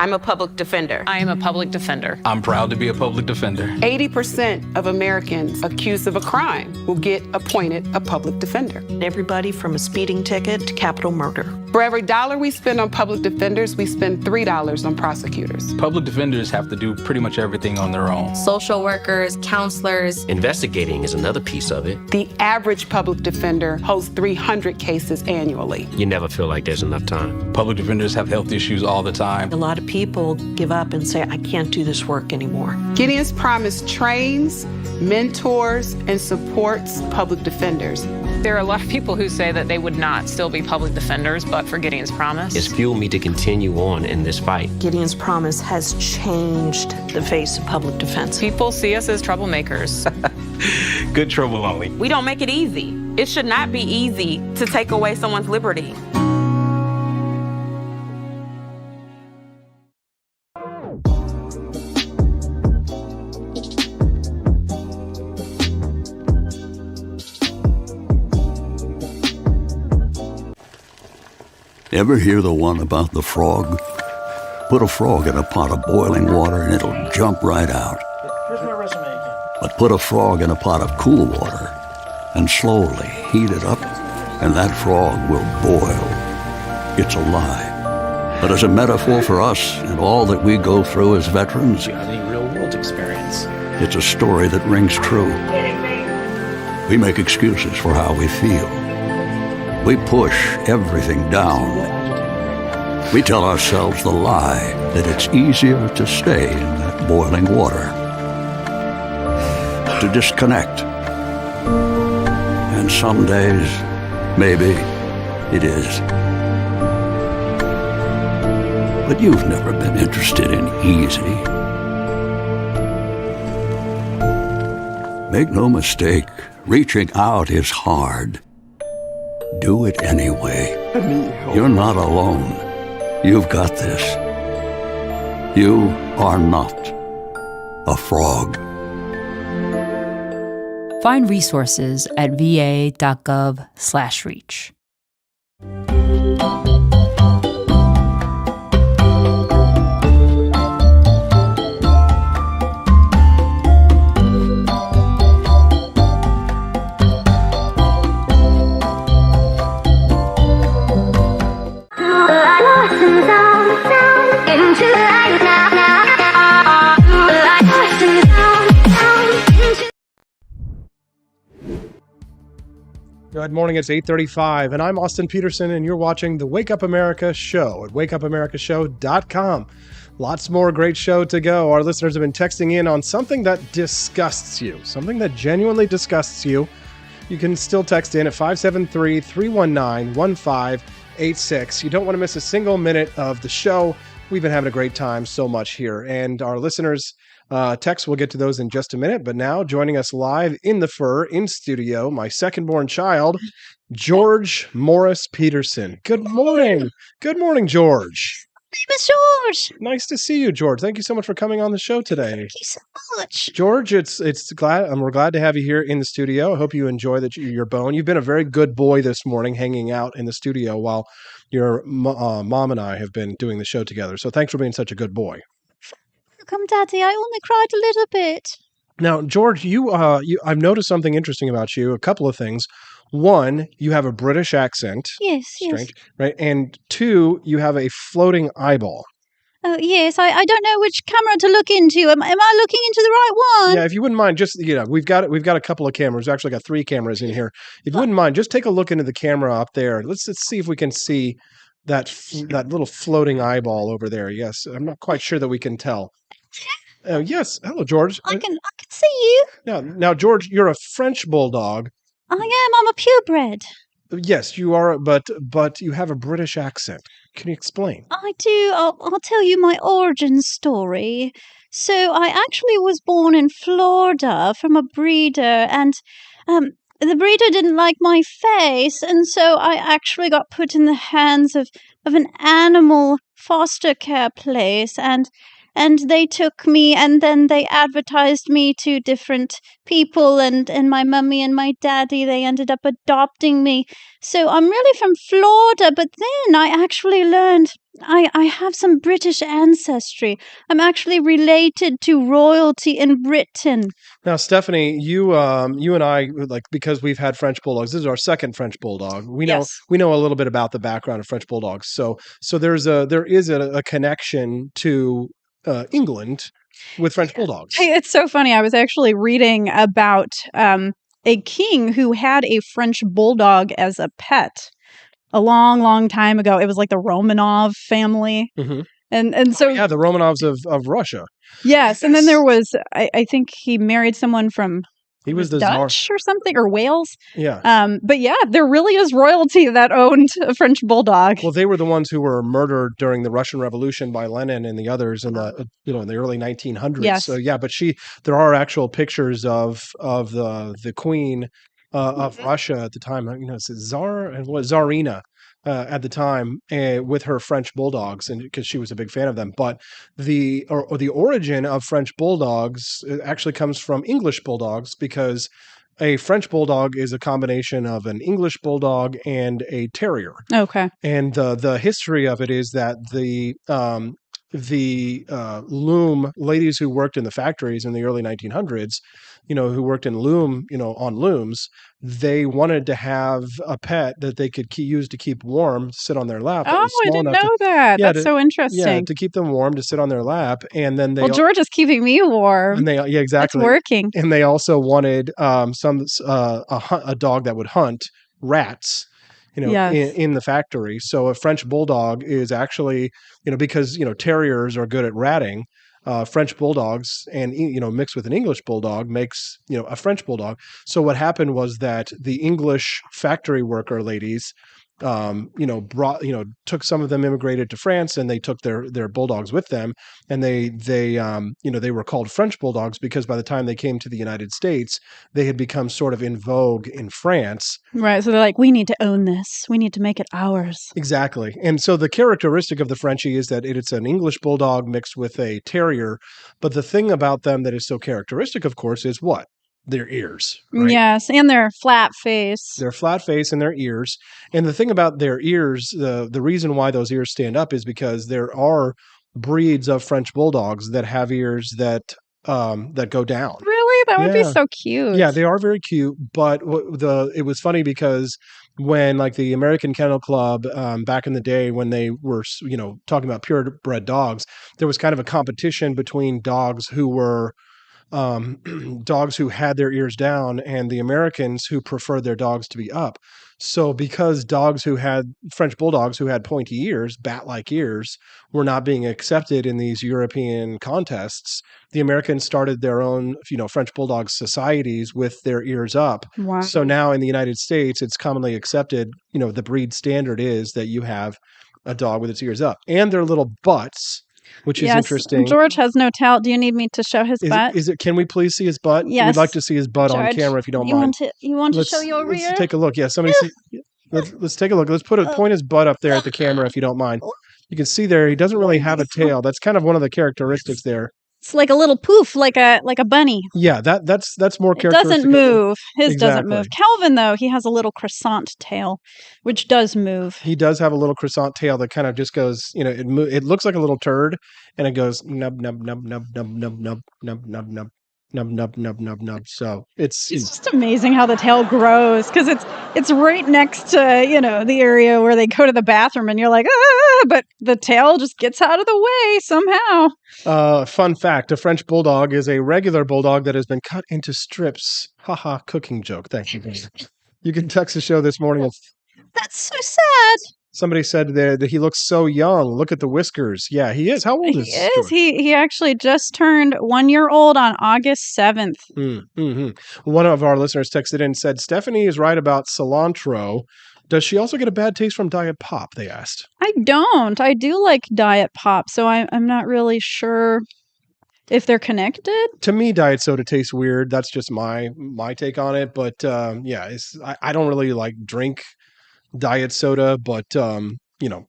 I'm a public defender. I am a public defender. I'm proud to be a public defender. 80% of Americans accused of a crime will get appointed a public defender. Everybody from a speeding ticket to capital murder. For every dollar we spend on public defenders, we spend $3 on prosecutors. Public defenders have to do pretty much everything on their own. Social workers, counselors. Investigating is another piece of it. The average public defender holds 300 cases annually. You never feel like there's enough time. Public defenders have health issues all the time. A lot of people give up and say, I can't do this work anymore. Gideon's Promise trains, mentors, and supports public defenders. There are a lot of people who say that they would not still be public defenders, but for Gideon's Promise. It's fueled me to continue on in this fight. Gideon's Promise has changed the face of public defense. People see us as troublemakers. Good trouble only. We don't make it easy. It should not be easy to take away someone's liberty. Ever hear the one about the frog? Put a frog in a pot of boiling water and it'll jump right out. Here's my resume again. But put a frog in a pot of cool water and slowly heat it up, and that frog will boil. It's a lie. But as a metaphor for us and all that we go through as veterans, The real-world experience. it's a story that rings true. We make excuses for how we feel. We push everything down. We tell ourselves the lie that it's easier to stay in that boiling water, to disconnect. And some days, maybe it is. But you've never been interested in easy. Make no mistake, reaching out is hard. Do it anyway. You're not alone. You've got this. You are not a frog. Find resources at va.gov/reach. Good morning, it's 8:35, and I'm Austin Petersen, and you're watching the Wake Up America show at wakeupAmericaShow.com. Lots more great show to go. Our listeners have been texting in on something that disgusts you, something that genuinely disgusts you. You can still text in at 573-319-1586. You don't want to miss a single minute of the show. We've been having a great time so much here, and our listeners' texts, we'll get to those in just a minute. But now, joining us live in the fur, in studio, my second-born child, George Morris Petersen. Good morning. Good morning, George. Miss George. Nice to see you, George. Thank you so much for coming on the show today. Thank you so much. George, we're glad to have you here in the studio. I hope you enjoy your bone. You've been a very good boy this morning, hanging out in the studio while your mom and I have been doing the show together. So thanks for being such a good boy. Welcome, Daddy. I only cried a little bit. Now, George, I've noticed something interesting about you. A couple of things. One, you have a British accent. Yes, strange, right? And two, you have a floating eyeball. Oh, yes. I don't know which camera to look into. Am I looking into the right one? Yeah, if you wouldn't mind, just we've got a couple of cameras. We've actually got 3 cameras in here. If you wouldn't mind, just take a look into the camera up there. Let's see if we can see that little floating eyeball over there. Yes, I'm not quite sure that we can tell. Yes. Hello, George. I can see you. Now, George, you're a French Bulldog. I am. I'm a purebred. Yes, you are, but you have a British accent. Can you explain? I do. I'll tell you my origin story. So I actually was born in Florida from a breeder, and the breeder didn't like my face, and so I actually got put in the hands of an animal foster care place, and and they took me, and then they advertised me to different people, and my mummy and my daddy, they ended up adopting me. So I'm really from Florida, but then I actually learned I have some British ancestry. I'm actually related to royalty in Britain. Now, Stephanie, you and I, like, because we've had French Bulldogs, this is our second French Bulldog. We know a little bit about the background of French Bulldogs. So there is a connection to England with French Bulldogs. Hey, it's so funny. I was actually reading about a king who had a French Bulldog as a pet a long, long time ago. It was like the Romanov family. Mm-hmm. And so the Romanovs of Russia. Yes, and then there was I think he married someone from he was the Dutch or something, or Wales. Yeah. But yeah, there really is royalty that owned a French Bulldog. Well, they were the ones who were murdered during the Russian Revolution by Lenin and the others in the in the early 1900s. Yes. So yeah, but there are actual pictures of the queen of Russia at the time. It's Tsarina. At the time, with her French Bulldogs, and because she was a big fan of them. But the origin of French Bulldogs actually comes from English Bulldogs, because a French Bulldog is a combination of an English Bulldog and a Terrier. Okay. And the history of it is that the loom ladies who worked in the factories in the early 1900s, who worked in on looms, they wanted to have a pet that they could use to keep warm, to sit on their lap. Oh, I didn't know that. That's so interesting. Yeah, to keep them warm, to sit on their lap. And then George is keeping me warm. And exactly. It's working. And they also wanted a dog that would hunt rats. In the factory. So a French Bulldog is actually, because, Terriers are good at ratting, French Bulldogs and, mixed with an English Bulldog makes, a French Bulldog. So what happened was that the English factory worker ladies, took some of them, immigrated to France, and they took their bulldogs with them, and they were called French Bulldogs because by the time they came to the United States, they had become sort of in vogue in France. Right. So they're like, we need to own this. We need to make it ours. Exactly. And so the characteristic of the Frenchie is that it's an English Bulldog mixed with a Terrier. But the thing about them that is so characteristic, of course, is what? Their ears. Right? Yes, and their flat face. Their flat face and their ears. And the thing about their ears, the reason why those ears stand up is because there are breeds of French Bulldogs that have ears that go down. Really? That would be so cute. Yeah, they are very cute. But it was funny because when, like, the American Kennel Club back in the day, when they were talking about purebred dogs, there was kind of a competition between dogs who were dogs who had their ears down and the Americans who preferred their dogs to be up. So because French Bulldogs who had pointy ears, bat-like ears, were not being accepted in these European contests, the Americans started their own, French Bulldog societies with their ears up. Wow. So now in the United States, it's commonly accepted, the breed standard is that you have a dog with its ears up and their little butts, which is interesting. George has no tail. Do you need me to show his butt? Can we please see his butt? Yes. We'd like to see his butt George, on camera if you don't mind. You want to show your rear? Let's take a look. Yeah, somebody see. Let's take a look. Let's point his butt up there at the camera if you don't mind. You can see there he doesn't really have a tail. That's kind of one of the characteristics there. It's like a little poof, like a bunny. Yeah, that's more characteristic. It doesn't move. His doesn't Exactly. move. Calvin, though, he has a little croissant tail, which does move. He does have a little croissant tail that kind of just goes, it looks like a little turd, and it goes nub nub nub nub nub nub nub nub nub nub nub nub nub nub nub. So it's just amazing how the tail grows, because it's right next to the area where they go to the bathroom, and you're like, but the tail just gets out of the way somehow. Fun fact: a French Bulldog is a regular bulldog that has been cut into strips. Haha, cooking joke. Thank you. You can text the show this morning. That's so sad. Somebody said that he looks so young. Look at the whiskers. Yeah, he is. How old is he? He actually just turned 1 year old on August 7th. Mm-hmm. One of our listeners texted in and said, Stephanie is right about cilantro. Does she also get a bad taste from Diet Pop? They asked. I don't. I do like Diet Pop, so I'm not really sure if they're connected. To me, diet soda tastes weird. That's just my take on it. But I don't really like drink diet soda, but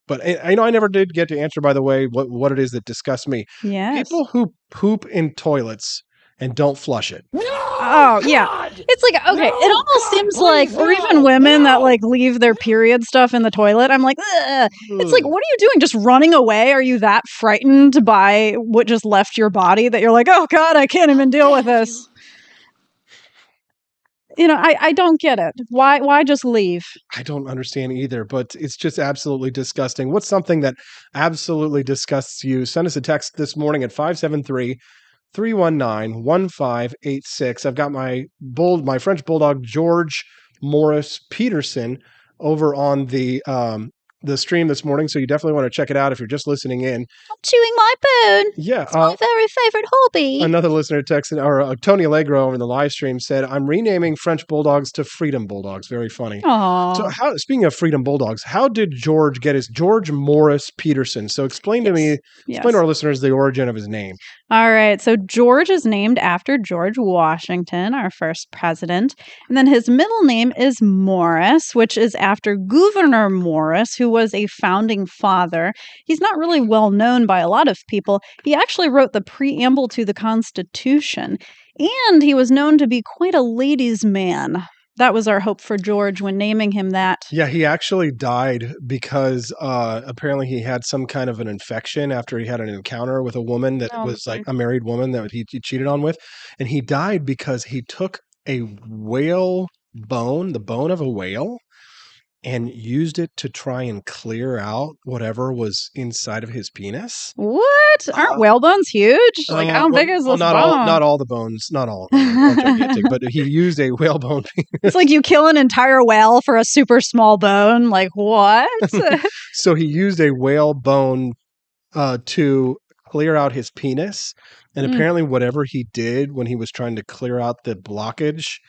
but I know I never did get to answer, by the way, what it is that disgusts me. Yes. People who poop in toilets and don't flush it. Oh, yeah. It's like, okay, it almost seems like, or even women that like leave their period stuff in the toilet. I'm like, ugh. It's like, what are you doing? Just running away? Are you that frightened by what just left your body that you're like, oh God, I can't even deal with this? I don't get it. Why just leave? I don't understand either, but it's just absolutely disgusting. What's something that absolutely disgusts you? Send us a text this morning at 573-319-1586. I've got my French Bulldog, George Morris Petersen, over on the stream this morning, so you definitely want to check it out if you're just listening in. I'm chewing my bone. Yeah. It's my very favorite hobby. Another listener texted, or Tony Allegro over in the live stream said, I'm renaming French Bulldogs to Freedom Bulldogs. Very funny. Aww. So speaking of Freedom Bulldogs, how did George get his George Morris Petersen? So explain to our listeners the origin of his name. All right. So George is named after George Washington, our first president. And then his middle name is Morris, which is after Gouverneur Morris, who was a founding father. He's not really well known by a lot of people. He actually wrote the preamble to the Constitution, and he was known to be quite a ladies' man. That was our hope for George when naming him that. Yeah, he actually died because apparently he had some kind of an infection after he had an encounter with a woman that was like a married woman that he cheated on with. And he died because he took a whale bone, the bone of a whale, and used it to try and clear out whatever was inside of his penis. What? Aren't whale bones huge? Like, how big is this not bone? Not all the bones. Not all of them are gigantic, but he used a whale bone penis. It's like you kill an entire whale for a super small bone. Like, what? So he used a whale bone to clear out his penis. And apparently whatever he did when he was trying to clear out the blockage,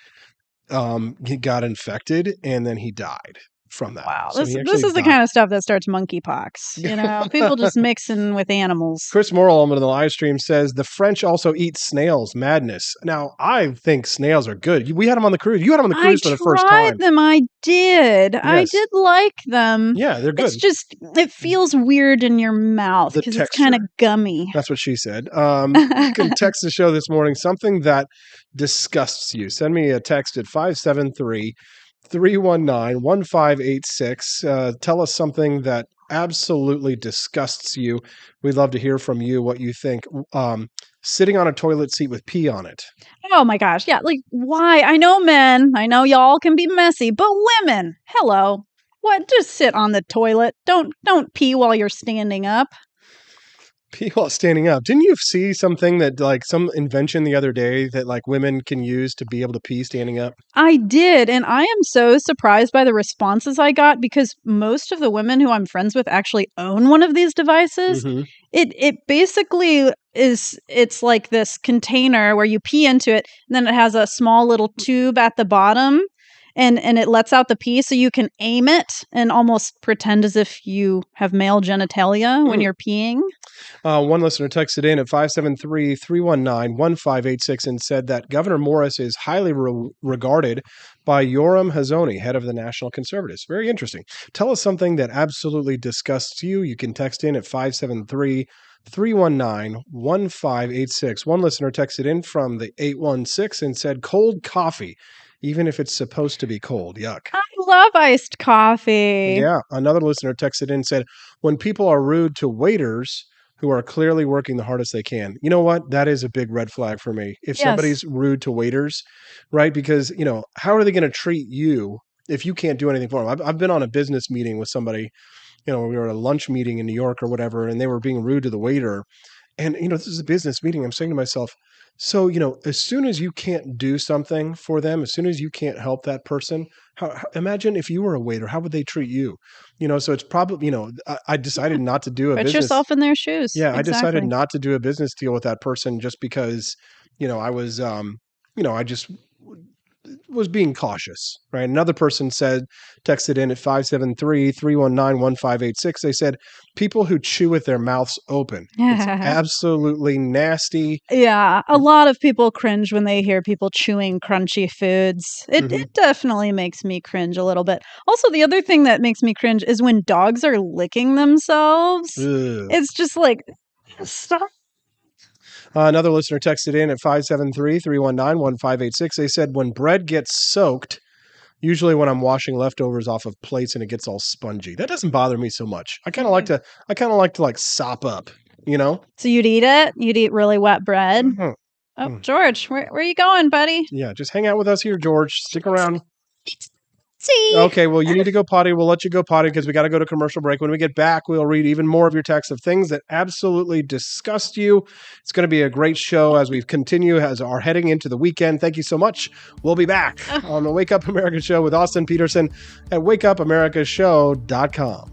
he got infected and then he died from that. Wow, So this is the kind of stuff that starts monkeypox. People just mixing with animals. Chris Morrill on the live stream says the French also eat snails. Madness. Now, I think snails are good. We had them on the cruise. You had them on the cruise for the first time. I tried them. I did. Yes. I did like them. Yeah, they're good. It's just, it feels weird in your mouth because it's kind of gummy. That's what she said. You can text the show this morning, something that disgusts you. Send me a text at 573-319-1586. Tell us something that absolutely disgusts you. We'd love to hear from you what you think. Sitting on a toilet seat with pee on it. Oh my gosh. Yeah. Like, why? I know men. I know y'all can be messy, but women, hello. What? Just sit on the toilet. Don't pee while you're standing up. Pee while standing up. Didn't you see something that like some invention the other day that like women can use to be able to pee standing up? I did. And I am so surprised by the responses I got because most of the women who I'm friends with actually own one of these devices. Mm-hmm. It basically it's like this container where you pee into it and then it has a small little tube at the bottom. And it lets out the pee so you can aim it and almost pretend as if you have male genitalia when you're peeing. One listener texted in at 573-319-1586 and said that Governor Morris is highly regarded by Yoram Hazony, head of the National Conservatives. Very interesting. Tell us something that absolutely disgusts you. You can text in at 573-319-1586. One listener texted in from the 816 and said cold coffee. Even if it's supposed to be cold. Yuck. I love iced coffee. Yeah. Another listener texted in and said, when people are rude to waiters who are clearly working the hardest they can. You know what? That is a big red flag for me. If somebody's rude to waiters, right? Because, how are they going to treat you if you can't do anything for them? I've been on a business meeting with somebody, we were at a lunch meeting in New York or whatever, and they were being rude to the waiter. And, this is a business meeting. I'm saying to myself, so, as soon as you can't do something for them, as soon as you can't help that person, imagine if you were a waiter, how would they treat you? So it's probably, I decided not to do a business. Put yourself in their shoes. Yeah, exactly. I decided not to do a business deal with that person just because, I was, I just was being cautious, right? Another person texted in at 573-319-1586. They said, people who chew with their mouths open. It's absolutely nasty. Yeah, a lot of people cringe when they hear people chewing crunchy foods. It definitely makes me cringe a little bit. Also, the other thing that makes me cringe is when dogs are licking themselves. Ugh. It's just like, stop. Another listener texted in at 573-319-1586. They said, when bread gets soaked, usually when I'm washing leftovers off of plates and it gets all spongy, that doesn't bother me so much. I kind of like to like sop up, you know? So you'd eat it? You'd eat really wet bread? Mm-hmm. Oh, George, where are you going, buddy? Yeah, just hang out with us here, George. Stick around. See. Okay, well, you need to go potty. We'll let you go potty because we got to go to commercial break. When we get back, we'll read even more of your texts of things that absolutely disgust you. It's going to be a great show as we continue as our heading into the weekend. Thank you so much. We'll be back on the Wake Up America Show with Austin Petersen at wakeupAmericaShow.com.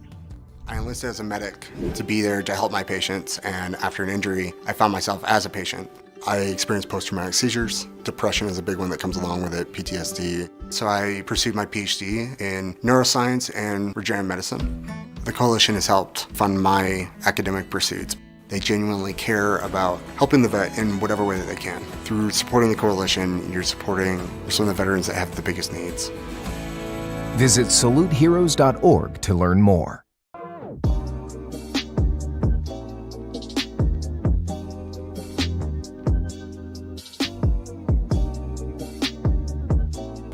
I enlisted as a medic to be there to help my patients, and after an injury, I found myself as a patient. I experienced post-traumatic seizures. Depression is a big one that comes along with it, PTSD. So I pursued my PhD in neuroscience and regenerative medicine. The coalition has helped fund my academic pursuits. They genuinely care about helping the vet in whatever way that they can. Through supporting the coalition, you're supporting some of the veterans that have the biggest needs. Visit saluteheroes.org to learn more.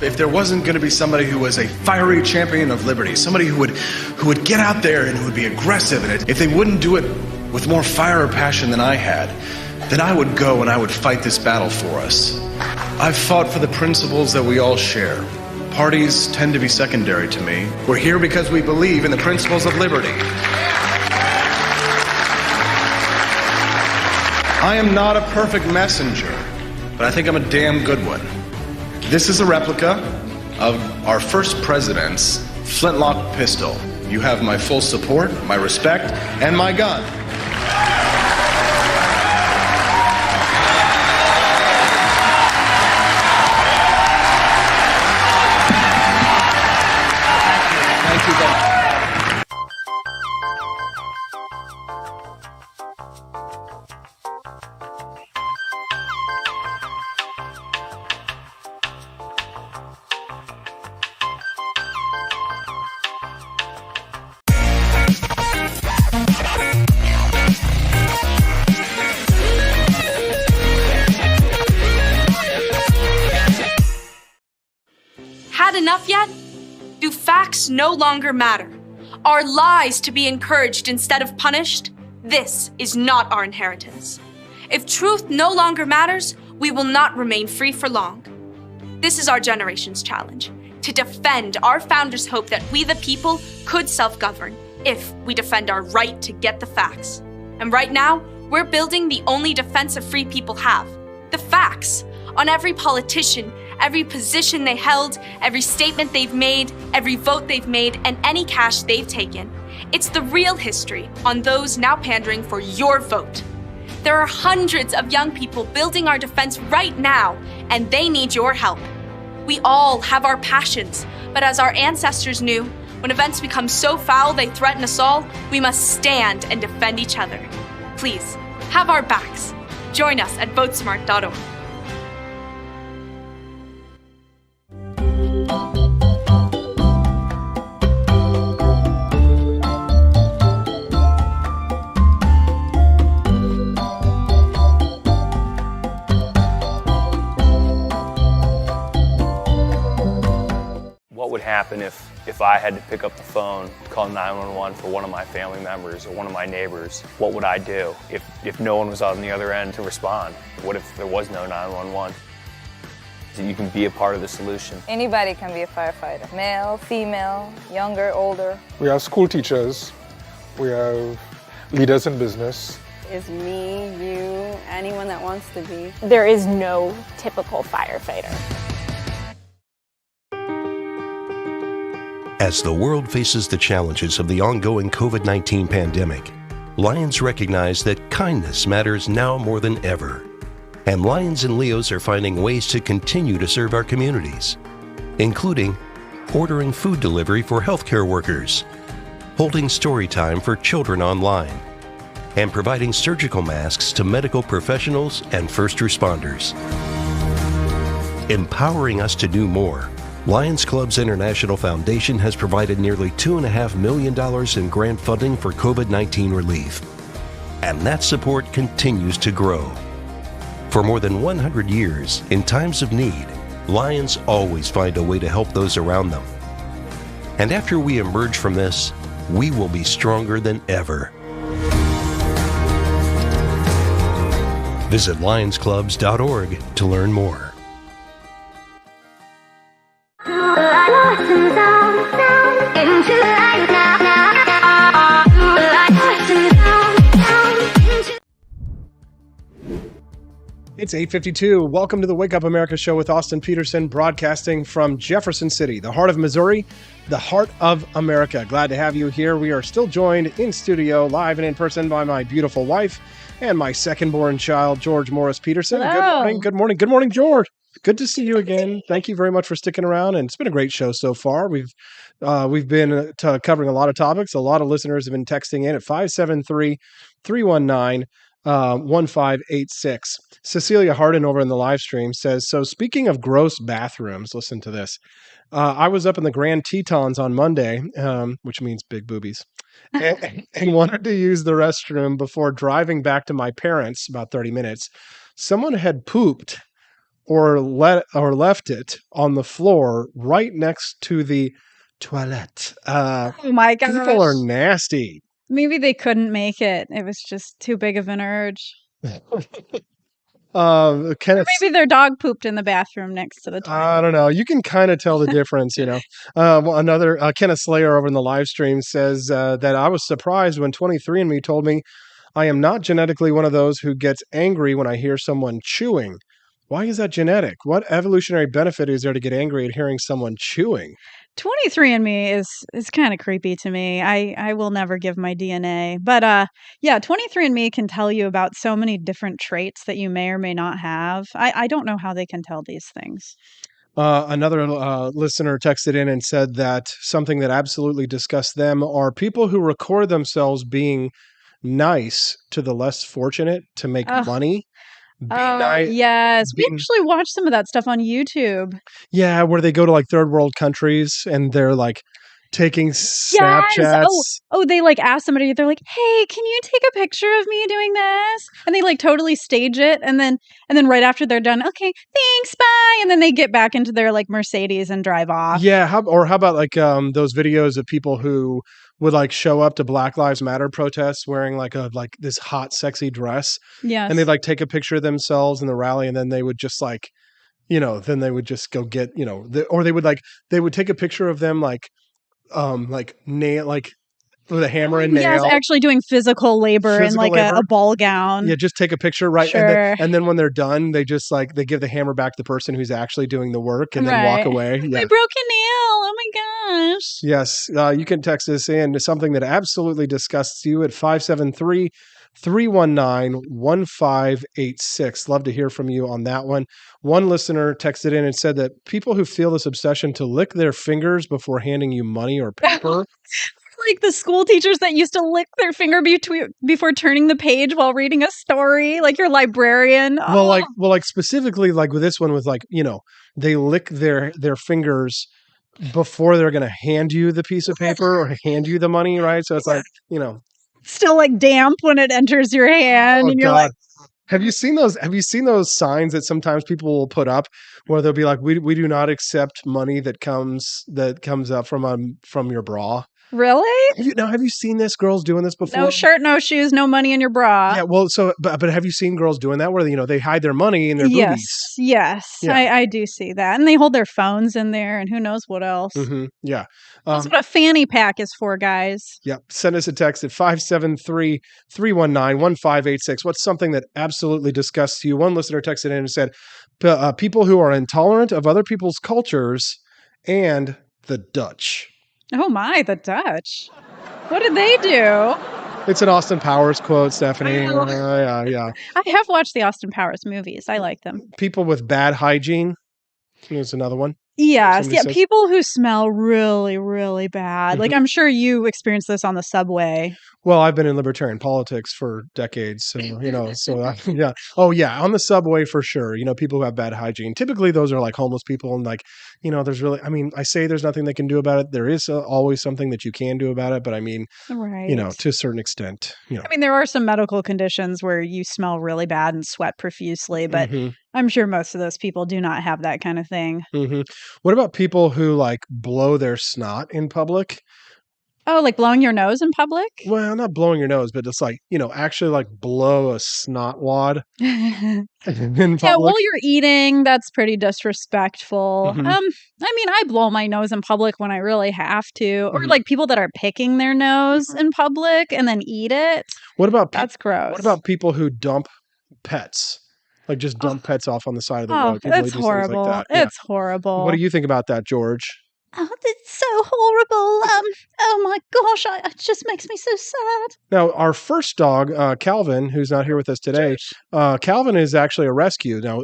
If there wasn't going to be somebody who was a fiery champion of liberty, somebody who would get out there and who would be aggressive, and if they wouldn't do it with more fire or passion than I had, then I would go and I would fight this battle for us. I've fought for the principles that we all share. Parties tend to be secondary to me. We're here because we believe in the principles of liberty. I am not a perfect messenger, but I think I'm a damn good one. This is a replica of our first president's flintlock pistol. You have my full support, my respect, and my gun. Thank you, Ben. Had enough yet? Do facts no longer matter? Are lies to be encouraged instead of punished? This is not our inheritance. If truth no longer matters, we will not remain free for long. This is our generation's challenge, to defend our founders' hope that we the people could self-govern if we defend our right to get the facts. And right now, we're building the only defense of free people have, the facts, on every politician, every position they held, every statement they've made, every vote they've made, and any cash they've taken. It's the real history on those now pandering for your vote. There are hundreds of young people building our defense right now, and they need your help. We all have our passions, but as our ancestors knew, when events become so foul they threaten us all, we must stand and defend each other. Please, have our backs. Join us at votesmart.org. What would happen if I had to pick up the phone, call 911 for one of my family members or one of my neighbors? What would I do if no one was on the other end to respond? What if there was no 911? So you can be a part of the solution. Anybody can be a firefighter. Male, female, younger, older. We have school teachers. We have leaders in business. Is me, you, anyone that wants to be. There is no typical firefighter. As the world faces the challenges of the ongoing COVID-19 pandemic, Lions recognize that kindness matters now more than ever. And Lions and Leos are finding ways to continue to serve our communities, including ordering food delivery for healthcare workers, holding story time for children online, and providing surgical masks to medical professionals and first responders. Empowering us to do more, Lions Clubs International Foundation has provided nearly $2.5 million in grant funding for COVID-19 relief. And that support continues to grow. For more than 100 years, in times of need, Lions always find a way to help those around them. And after we emerge from this, we will be stronger than ever. Visit lionsclubs.org to learn more. It's 8:52. Welcome to the Wake Up America show with Austin Petersen, broadcasting from Jefferson City, the heart of Missouri, the heart of America. Glad to have you here. We are still joined in studio, live and in person, by my beautiful wife and my second-born child, George Morris Petersen. Hello. Good morning. Good morning. Good morning, George. Good to see you again. Thank you very much for sticking around, and it's been a great show so far. We've been covering a lot of topics. A lot of listeners have been texting in at 573-319-1586. Cecilia Harden over in the live stream says, so speaking of gross bathrooms, listen to this. I was up in the Grand Tetons on Monday, which means big boobies, and wanted to use the restroom before driving back to my parents, about 30 minutes. Someone had pooped or left it on the floor right next to the toilet. Oh my gosh. People are nasty. Maybe they couldn't make it. It was just too big of an urge. Maybe their dog pooped in the bathroom next to the toilet. I don't know. You can kind of tell the difference, you know. Another Kenneth Slayer over in the live stream says that I was surprised when 23andMe told me I am not genetically one of those who gets angry when I hear someone chewing. Why is that genetic? What evolutionary benefit is there to get angry at hearing someone chewing? 23andMe is kind of creepy to me. I will never give my DNA. But yeah, 23andMe can tell you about so many different traits that you may or may not have. I don't know how they can tell these things. Another listener texted in and said that something that absolutely disgusts them are people who record themselves being nice to the less fortunate to make money. Yes. We actually watched some of that stuff on YouTube. Yeah, where they go to like third world countries and they're like taking Snapchats. Yes. Oh, they like ask somebody, they're like, hey, can you take a picture of me doing this? And they like totally stage it. And then right after they're done, okay, thanks, bye. And then they get back into their like Mercedes and drive off. Yeah. How about like those videos of people who would like show up to Black Lives Matter protests wearing like this hot, sexy dress. Yes. And they'd like take a picture of themselves in the rally, and then they would just like, then they would just go get, or they would take a picture of them like nail, like with a hammer and nail. Yes, actually doing physical labor in like a ball gown. Yeah, just take a picture, right? Sure. And then when they're done, they just like they give the hammer back to the person who's actually doing the work and then walk away. Yeah. My broken nail. Oh my gosh. Yes, you can text us in to something that absolutely disgusts you at 573-319-1586. Love to hear from you on that one. One listener texted in and said that people who feel this obsession to lick their fingers before handing you money or paper. Like the school teachers that used to lick their finger before turning the page while reading a story, like your librarian. Well, like specifically like with this one with like, they lick their fingers before they're going to hand you the piece of paper or hand you the money, right? So it's like, still like damp when it enters your hand, and you're like, have you seen those signs that sometimes people will put up where they'll be like, we do not accept money that comes up from your bra? Really? Have you seen this? Girls doing this before? No shirt, no shoes, no money in your bra. Yeah, well, but have you seen girls doing that where they hide their money in their boobies? Yes, yeah. I do see that, and they hold their phones in there, and who knows what else. Mm-hmm. Yeah, that's what a fanny pack is for, guys. Yeah, send us a text at 573-319-1586. What's something that absolutely disgusts you? One listener texted in and said, people who are intolerant of other people's cultures and the Dutch. Oh my, the Dutch. What did they do? It's an Austin Powers quote, Stephanie. Yeah. I have watched the Austin Powers movies. I like them. People with bad hygiene. There's another one. Yes. Somebody Yeah. says. People who smell really, really bad. Like, I'm sure you experienced this on the subway. Well, I've been in libertarian politics for decades, so yeah. Oh yeah, on the subway for sure. People who have bad hygiene. Typically, those are like homeless people, and there's really. I mean, I say there's nothing they can do about it. There is always something that you can do about it, but I mean, right. To a certain extent. I mean, there are some medical conditions where you smell really bad and sweat profusely, but I'm sure most of those people do not have that kind of thing. What about people who blow their snot in public? Oh, like blowing your nose in public? Well, not blowing your nose, but just actually blow a snot wad in public. Yeah, while you're eating, that's pretty disrespectful. I mean, I blow my nose in public when I really have to, or people that are picking their nose in public and then eat it. That's gross. What about people who dump pets? Just dump pets off on the side of the road. People That's horrible. Like that. It's horrible. What do you think about that, George? Oh, it's so horrible. Oh my gosh, it just makes me so sad. Now, our first dog, Calvin, who's not here with us today, Calvin is actually a rescue. Now,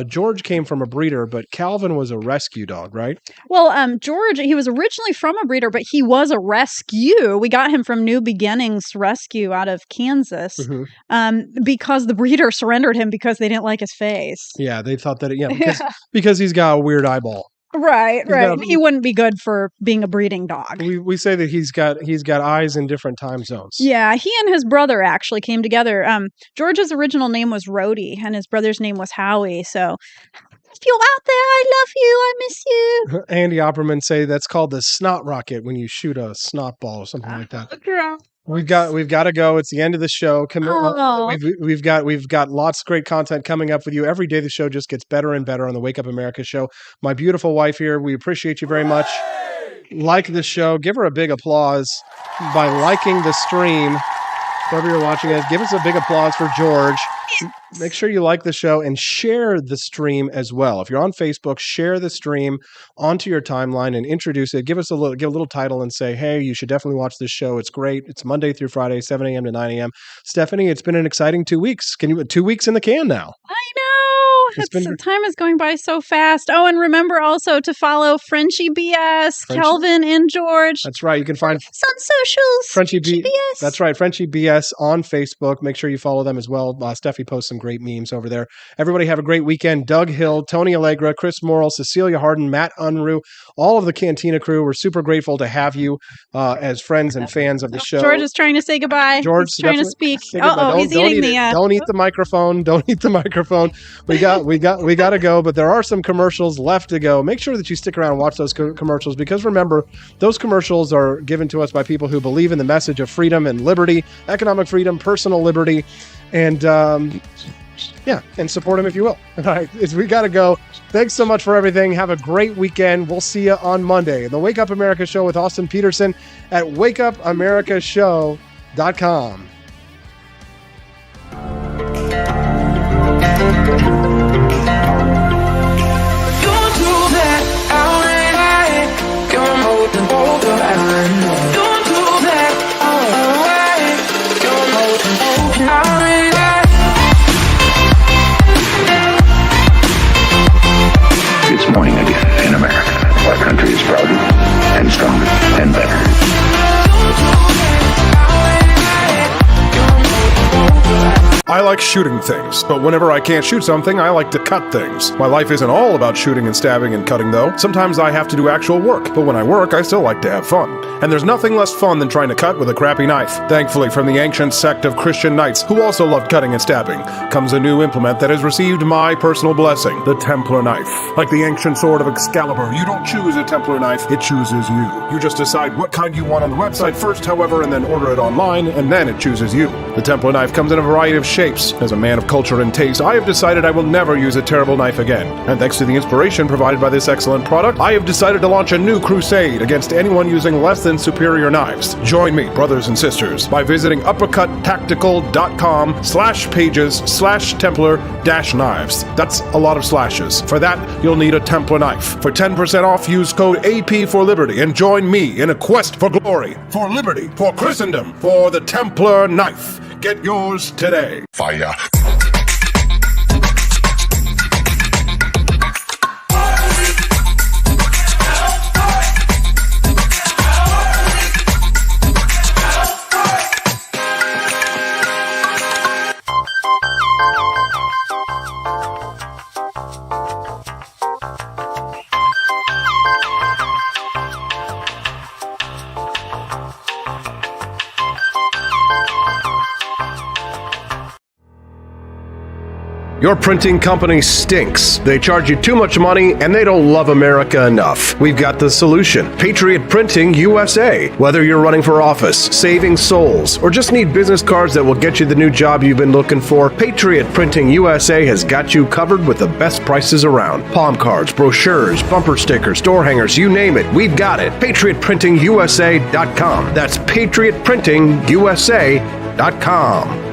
George came from a breeder, but Calvin was a rescue dog, right? Well, George, he was originally from a breeder, but he was a rescue. We got him from New Beginnings Rescue out of Kansas because the breeder surrendered him because they didn't like his face. Yeah, they thought that, because he's got a weird eyeball. Right. He wouldn't be good for being a breeding dog. We say that he's got eyes in different time zones. Yeah, he and his brother actually came together. George's original name was Rhodey, and his brother's name was Howie. So, if you're out there, I love you. I miss you. Andy Opperman say that's called the snot rocket when you shoot a snot ball or something like that. We've got to go. It's the end of the show. We've got lots of great content coming up with you. Every day the show just gets better and better on the Wake Up America show. My beautiful wife here, we appreciate you very much. Like the show. Give her a big applause by liking the stream. Wherever you're watching it, give us a big applause for George. Make sure you like the show and share the stream as well. If you're on Facebook, share the stream onto your timeline and introduce it. Give a little title and say, hey, you should definitely watch this show. It's great. It's Monday through Friday, 7 a.m. to 9 a.m. Stephanie, it's been an exciting 2 weeks. 2 weeks in the can now. I know. Time is going by so fast. Oh, and remember also to follow Frenchie BS, Kelvin and George. That's right. You can find on socials. Frenchie BS. That's right. Frenchie BS on Facebook. Make sure you follow them as well. Steffi posts some great memes over there. Everybody have a great weekend. Doug Hill, Tony Allegra, Chris Morrill, Cecilia Harden, Matt Unruh, all of the Cantina crew. We're super grateful to have you as friends and fans of the show. George is trying to say goodbye. George is trying to speak. He's eating the. Don't eat the microphone. Don't eat the microphone. We got to go, but there are some commercials left to go. Make sure that you stick around and watch those commercials, because remember, those commercials are given to us by people who believe in the message of freedom and liberty, economic freedom, personal liberty, and and support them if you will. All right, we got to go. Thanks so much for everything. Have a great weekend. We'll see you on Monday. The Wake Up America Show with Austin Petersen at wakeupamericashow.com. It's morning again in America. Our country is prouder and stronger and better. I like shooting things, but whenever I can't shoot something, I like to cut things. My life isn't all about shooting and stabbing and cutting, though. Sometimes I have to do actual work, but when I work, I still like to have fun. And there's nothing less fun than trying to cut with a crappy knife. Thankfully, from the ancient sect of Christian knights, who also loved cutting and stabbing, comes a new implement that has received my personal blessing, the Templar knife. Like the ancient sword of Excalibur, you don't choose a Templar knife, it chooses you. You just decide what kind you want on the website first, however, and then order it online, and then it chooses you. The Templar knife comes in a variety of shapes, tapes. As a man of culture and taste, I have decided I will never use a terrible knife again. And thanks to the inspiration provided by this excellent product, I have decided to launch a new crusade against anyone using less than superior knives. Join me, brothers and sisters, by visiting uppercuttactical.com/pages/Templar-knives. That's a lot of slashes. For that, you'll need a Templar knife. For 10% off, use code AP for Liberty and join me in a quest for glory, for liberty, for Christendom, for the Templar knife. Get yours today. Fire. Your printing company stinks. They charge you too much money and they don't love America enough. We've got the solution. Patriot Printing USA. Whether you're running for office, saving souls, or just need business cards that will get you the new job you've been looking for, Patriot Printing USA has got you covered with the best prices around. Palm cards, brochures, bumper stickers, door hangers, you name it, we've got it. PatriotPrintingUSA.com. That's PatriotPrintingUSA.com.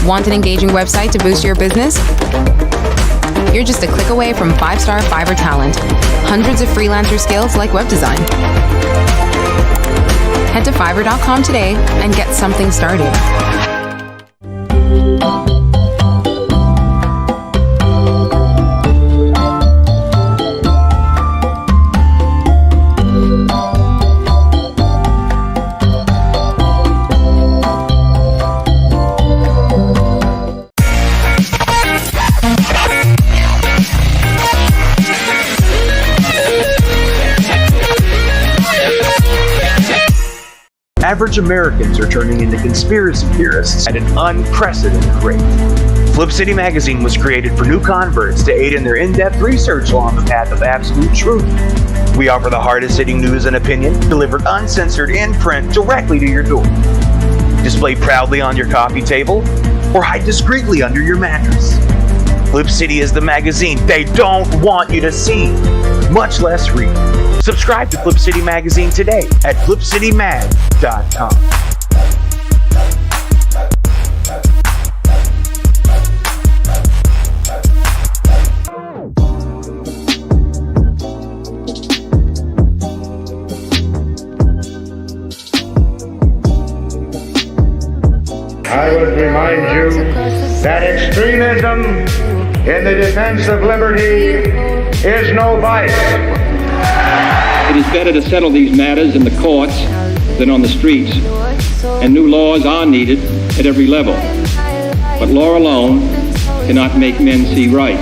Want an engaging website to boost your business? You're just a click away from 5-star Fiverr talent. Hundreds of freelancer skills like web design. Head to Fiverr.com today and get something started. Average Americans are turning into conspiracy theorists at an unprecedented rate. Flip City Magazine was created for new converts to aid in their in-depth research along the path of absolute truth. We offer the hardest-hitting news and opinion delivered uncensored in print directly to your door. Display proudly on your coffee table or hide discreetly under your mattress. Flip City is the magazine they don't want you to see, much less read. Subscribe to Flip City Magazine today at flipcitymag.com. I would remind you that extremism in the defense of liberty is no vice. It is better to settle these matters in the courts than on the streets, and new laws are needed at every level. But law alone cannot make men see right.